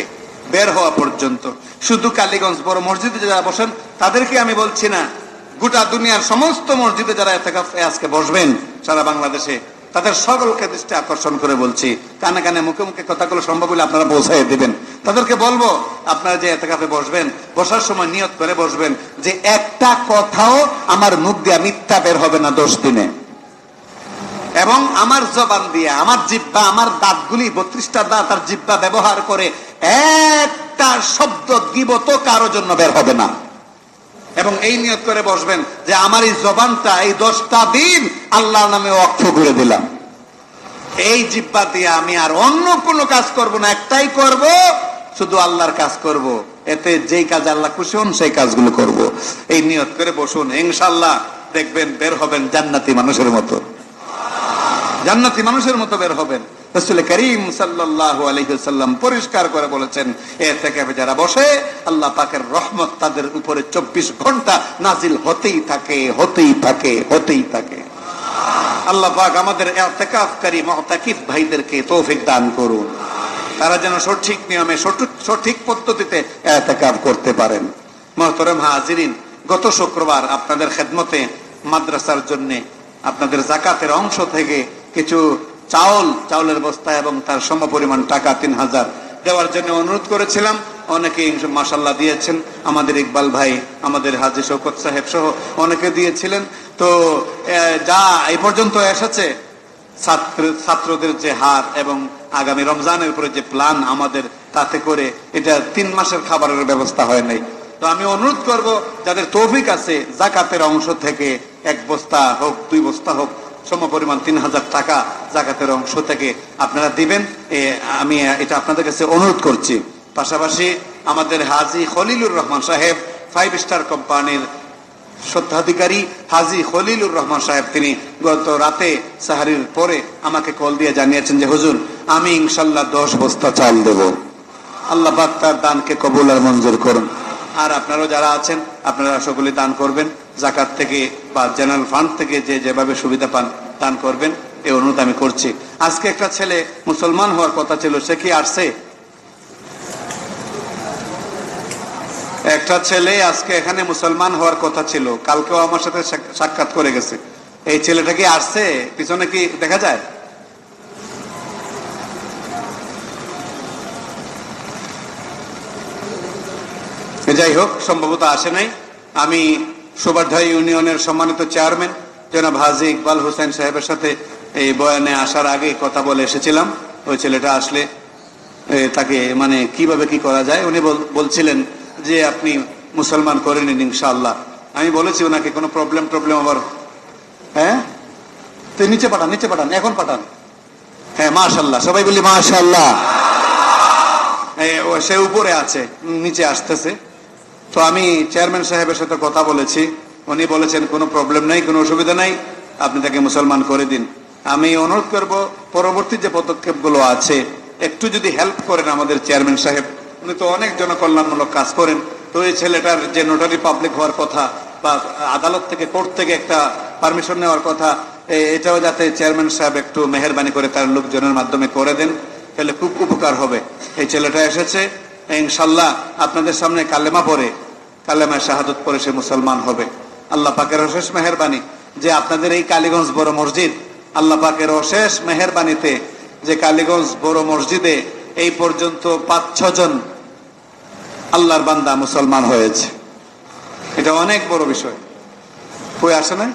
[SPEAKER 1] বের হওয়া পর্যন্ত শুধু কালীগঞ্জ বড় মসজিদে যারা বসেন তাদেরকে আমি বলছি না, গোটা দুনিয়ার সমস্ত মসজিদে যারা ইতিকাফে আজকে বসবেন সারা বাংলাদেশে, তাদের সকলকে দৃষ্টি আকর্ষণ করে বলছি, কানে কানে মুখে মুখে কথাগুলো সম্ভব হলে আপনারা পৌঁছাই দিবেন। তাদেরকে বলবো আপনারা যে ইতিকাফে বসবেন, বসার সময় নিয়ত করে বসবেন যে একটা কথাও আমার মুখ দিয়ে মিথ্যা বের হবে না 10 দিনে, এবং আমার জবান দিয়ে, আমার জিহ্বা, আমার দাঁতগুলি 32টা দাঁত আর জিহ্বা ব্যবহার করে একটা শব্দ গীবত কারো জন্য বের হবে না। এবং এই নিয়ত করে বসবেন যে আমার এই জবানটা এই 10টা দিন আল্লাহর নামে ওয়াকফ করে দিলাম, এই জিহ্বা দিয়ে আমি আর অন্য কোনো কাজ করব না, একটাই করব, শুধু আল্লাহর কাজ করব, এতে যেই কাজ আল্লাহ খুশি হন সেই কাজগুলো করব। এই নিয়ত করে বসুন, ইনশাআল্লাহ দেখবেন বের হবেন জান্নাতি মানুষের মতো, জান্নাতি মানুষের মতো বের হবেন। রাসূল করিম সাল্লাল্লাহু আলাইহি ওয়াসাল্লাম পরিষ্কার করে বলেছেন, ইতিকাফে যারা বসে আল্লাহ পাকের রহমত তাদের উপরে 24 ঘন্টা নাজিল হতেই থাকে। আল্লাহ পাক আমাদের ইতিকাফকারী মুতাকিফ ভাইদেরকে তৌফিক দান করুন, তারা যেন সঠিক নিয়মে সঠিক পদ্ধতিতে ইতিকাফ করতে পারেন। মুহতারাম হাজিরিন, গত শুক্রবার আপনাদের খেদমতে মাদ্রাসার জন্য আপনাদের যাকাতের অংশ থেকে কিছু চাউলের বস্তা এবং তার সমপরিমাণ টাকা 3000 দেওয়ার জন্য অনুরোধ করেছিলাম। অনেকে মাশাআল্লাহ দিয়েছেন, আমাদের ইকবাল ভাই, আমাদের হাজী শওকত সাহেব সহ অনেকে দিয়েছিলেন। তো যা এই পর্যন্ত এসেছে, ছাত্রদের যে হার এবং আগামী রমজানের উপরে যে প্ল্যান আমাদের, তাতে করে এটা 3 মাসের খাবারের ব্যবস্থা হয় নাই। তো আমি অনুরোধ করব, যাদের তৌফিক আছে, যাকাতের অংশ থেকে 1 বস্তা হোক 2 বস্তা হোক, সমপরিমাণ 3000 টাকা যাকাতের অংশ থেকে আপনারা দিবেন। আমি এটা আপনাদের কাছে অনুরোধ করছি। পাশাপাশি আমাদের হাজী খলিলুর রহমান সাহেব, 5 স্টার কোম্পানির স্বত্বাধিকারী হাজী খলিলুর রহমান সাহেব, তিনি গত রাতে সাহারির পরে আমাকে কল দিয়ে জানিয়েছেন যে হুজুর, আমি ইনশাল্লাহ 10 বস্তা চাল দেব। আল্লাহ পাক তার দানকে কবুল আর মঞ্জুর করুন। আর আপনারাও যারা আছেন, আপনারা সকলে দান করবেন, যাকাত থেকে বা জেনারেল ফান্ড থেকে যে যেভাবে সুবিধা পান দান করবেন, এই অনুরোধ আমি করছি। আজকে একটা ছেলে মুসলমান হওয়ার কথা ছিল, সে কি আসছে? একটা ছেলে আজকে এখানে মুসলমান হওয়ার কথা ছিল, কালকেও আমার সাথে সাক্ষাৎ করে গেছে। এই ছেলেটা কি আসছে? পিছনে কি দেখা যায়? যাই হোক, সম্ভবত আসে নাই। আমি সুবারঢাই ইউনিয়নের সম্মানিত চেয়ারম্যান জনাব হাজী ইকবাল হোসেন সাহেবের সাথে এই বয়ানে আসার আগে কথা বলে এসেছিলাম। ওই ছেলেটা আসলে তাকে মানে কিভাবে কি করা যায় উনি বলছিলেন যে আপনি মুসলমান করে নিন ইনশাআল্লাহ। আমি বলেছি ওনাকে কোনো প্রবলেম আবার, হ্যাঁ তো নিচে পাঠান, এখন পাঠান। হ্যাঁ মাশাআল্লাহ, সবাই বলি মাশাআল্লাহ। সে উপরে আছে, নিচে আসতেছে। তো আমি চেয়ারম্যান সাহেবের সাথে কথা বলেছি, উনি বলেছেন কোনো প্রবলেম নাই, কোনো অসুবিধা নাই, আপনি তাকে মুসলমান করে দিন। আমি অনুরোধ করব, পরবর্তী যে পদক্ষেপগুলো আছে একটু যদি হেল্প করেন আমাদের চেয়ারম্যান সাহেব, উনি তো অনেক জনকল্যাণমূলক কাজ করেন। তো এই ছেলেটার যে নোটারি পাবলিক হওয়ার কথা বা আদালত থেকে, কোর্ট থেকে একটা পারমিশন নেওয়ার কথা, এটাও যাতে চেয়ারম্যান সাহেব একটু মেহেরবানি করে তার লোকজনের মাধ্যমে করে দেন, তাহলে খুব উপকার হবে। এই ছেলেটা এসেছে, ইনশাল্লাহ আপনাদের সামনে কালেমা পড়ে, কালেমা শাহাদত পড়ে সে মুসলমান হবে। আল্লাহ পাকের অশেষ মেহেরবানি যে আপনাদের এই কালীগঞ্জ বড় মসজিদ, আল্লাহ পাকের অশেষ মেহেরবানিতে যে কালীগঞ্জ বড় মসজিদে এই পর্যন্ত 5-6 জন আল্লাহর বান্দা মুসলমান হয়েছে। এটা অনেক বড় বিষয়। কই আসে না?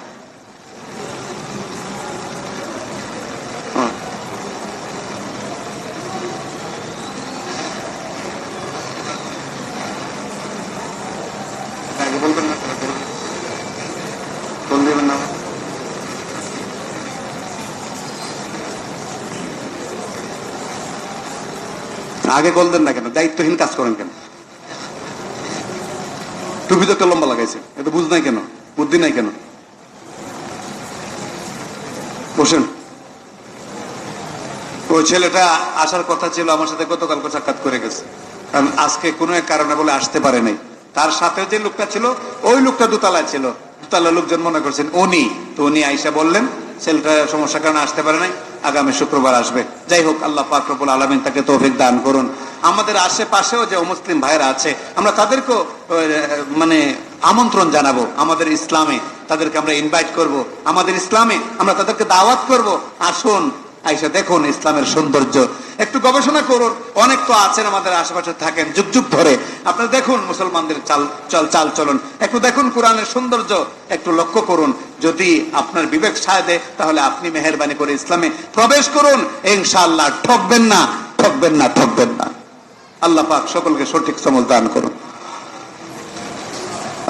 [SPEAKER 1] বলবেন না, বলবেন না। আগে কল দেন না কেন? দায়িত্বহীন কাজ করেন কেন? টুপি তো একটা লম্বা লাগাইছে, এটা বুঝ নাই কেন? বুদ্ধি নাই কেন? বসেন। ওই ছেলেটা আসার কথা ছিল, আমার সাথে গতকালকে সাক্ষাৎ করে গেছে, কারণ আজকে কোনো এক কারণে বলে আসতে পারে নাই। তার সাথে যে লোকটা ছিল, ওই লোকটা দোতলায় ছিল, দোতলার লোকজন মনে করছেন উনি। তো উনি আইসা বললেন ছেলেটা সমস্যার কারণে আসতে পারে নাই, আগামী শুক্রবার আসবে। যাই হোক, আল্লাহ পাক রব্বুল আলামিন তাকে তৌফিক দান করুন। আমাদের আশেপাশেও যে মুসলিম ভাইরা আছে, আমরা তাদেরকেও মানে আমন্ত্রণ জানাবো আমাদের ইসলামে, তাদেরকে আমরা ইনভাইট করব আমাদের ইসলামে, আমরা তাদেরকে দাওয়াত করব, আসুন আইসা দেখুন ইসলামের সৌন্দর্য, একটু গবেষণা করুন। অনেক তো আছেন আমাদের আশেপাশে থাকেন যুগ যুগ ধরে, আপনারা দেখুন মুসলমানদের চাল চলন, একটু দেখুন কোরআনের সৌন্দর্য, একটু লক্ষ্য করুন। যদি আপনার বিবেক সায় দেয়, তাহলে আপনি মেহেরবানি করে ইসলামে প্রবেশ করুন, ইনশাআল্লাহ ঠকবেন না। আল্লাহ পাক সকলকে সঠিক সমল দান করুন।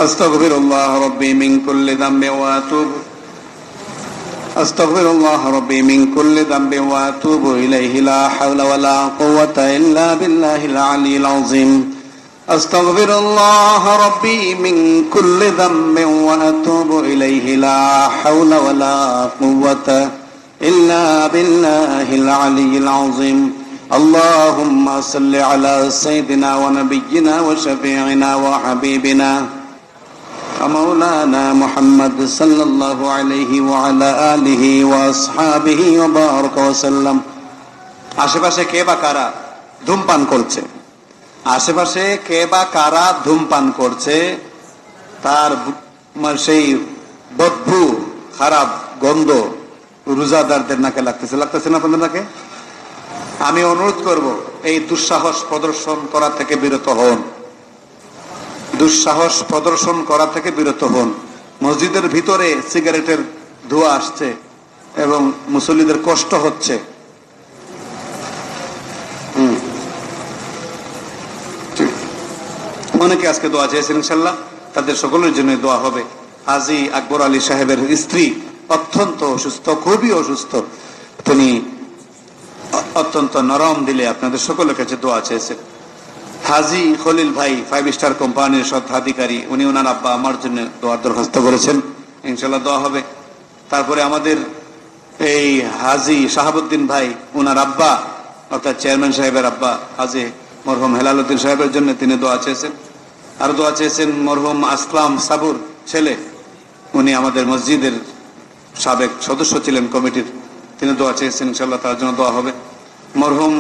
[SPEAKER 1] আস্তাগফিরুল্লাহ রাব্বি মিন কুল্লি যামবি ওয়া আতুবু أستغفر الله ربي من كل ذنب وأتوب إليه لا حول ولا قوة إلا بالله العلي العظيم أستغفر الله ربي من كل ذنب وأتوب إليه لا حول ولا قوة إلا بالله العلي العظيم اللهم صل على سيدنا ونبينا وشفيعنا وحبيبنا مولانا محمد صلى الله عليه وعلى آله وأصحابه وبارك وسلم। আশেপাশে কে বা কারা ধূমপান করছে, আশেপাশে কে বা কারা ধূমপান করছে, তার সেই বদবু খারাপ গন্ধ রোজাদারদের নাকে লাগতেছে না আপনাদের নাকে? আমি অনুরোধ করব এই দুঃসাহস প্রদর্শন করা থেকে বিরত হন, দুঃসাহস প্রদর্শন করা থেকে বিরত হন। মসজিদের ভিতরে সিগারেটের ধোঁয়া আসছে এবং মুসল্লিদের কষ্ট হচ্ছে। অনেকে আজকে দোয়া চেয়েছেন, ইনশাল্লাহ তাদের সকলের জন্য দোয়া হবে। হাজী আকবর আলী সাহেবের স্ত্রী অত্যন্ত অসুস্থ, খুবই অসুস্থ। তিনি অত্যন্ত নরম দিলে আপনাদের সকলের কাছে দোয়া চেয়েছেন। হাজী খলিল ভাই 5 স্টার কোম্পানির স্বত্বাধিকারী, উনি ওনার আব্বা আমার জন্য দোয়ার দরখাস্ত করেছেন, ইনশাল্লাহ দোয়া হবে। তারপরে আমাদের এই হাজী শাহাবুদ্দিন ভাই, ওনার আব্বা অর্থাৎ চেয়ারম্যান সাহেবের আব্বা হাজী মরহুম হেলাল উদ্দিন সাহেবের জন্য তিনি দোয়া চেয়েছেন। আর দোয়া চেয়েছেন মরহুম আসলাম সাবুর ছেলে, উনি আমাদের মসজিদের সাবেক সদস্য ছিলেন কমিটির, তিনি দোয়া চেয়েছেন, ইনশাল্লাহ তার জন্য দোয়া হবে। মরহুম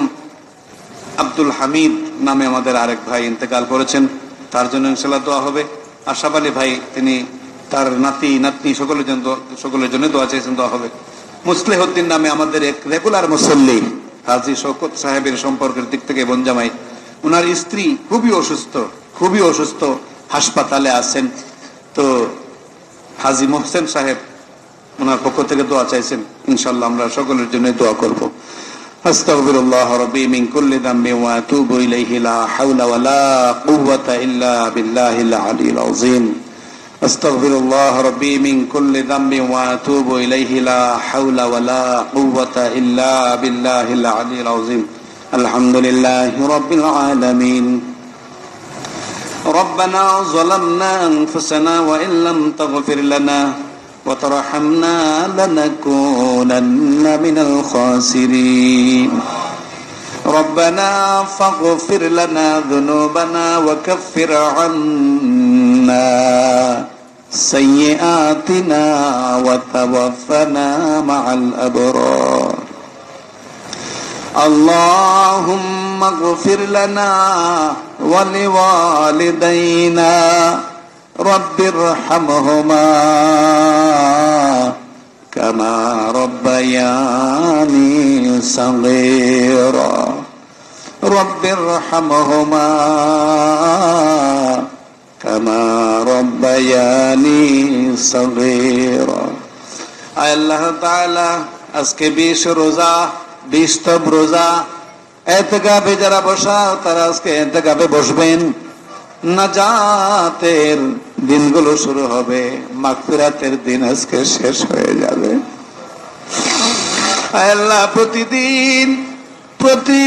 [SPEAKER 1] আব্দুল হামিদ নামে আমাদের আরেক ভাই ইন্তেকাল করেছেন, তার জন্য ইনশাল্লাহ দোয়া হবে। আশরাফ আলী ভাই, তিনি তার নাতি নাতনি সকলের জন্য দোয়া চেয়েছেন, দোয়া হবে। মুসলিহউদ্দিন নামে আমাদের এক রেগুলার মুসল্লি হাজী শওকত সাহেবের সম্পর্কের দিক থেকে বনজামাই, ওনার স্ত্রী খুবই অসুস্থ, হাসপাতালে আছেন। তো হাজী মোহসেন সাহেব ওনার পক্ষ থেকে দোয়া চাইছেন, ইনশাল্লাহ আমরা সকলের জন্য দোয়া করব। আস্তাগফিরুল্লাহ রাব্বি মিন কুল্লি যামবি ওয়া আতুবু ইলাইহি লা হাওলা ওয়া লা কুওয়াতা ইল্লা বিল্লাহিল আলিয়্যিল আযীম। আস্তাগফিরুল্লাহ রাব্বি মিন কুল্লি যামবি ওয়া আতুবু ইলাইহি লা হাওলা ওয়া লা কুওয়াতা ইল্লা বিল্লাহিল আলিয়্যিল আযীম। আলহামদুলিল্লাহি রাব্বিল আলামিন। ربنا ظلمنا أنفسنا وإن لم تغفر لنا وترحمنا لنكونن من الخاسرين. ربنا فاغفر لنا ذنوبنا وكفر عنا سيئاتنا وتوفنا مع الأبرار. اللهم اغفر لنا ولوالدينا رب ارحمهما كما ربياني صغيرا. رب ارحمهما كما ربياني صغيرا. আল্লাহ তাআলা আজকে 20 রোজা, 20 রোজা, এতেকাফে যারা বসা তারা আজকে এতেকাফে বসবেন। নাজাতের দিনগুলো শুরু হবে, মাগফিরাতের দিন আজকে শেষ হয়ে যাবে। আল্লাহ প্রতিদিন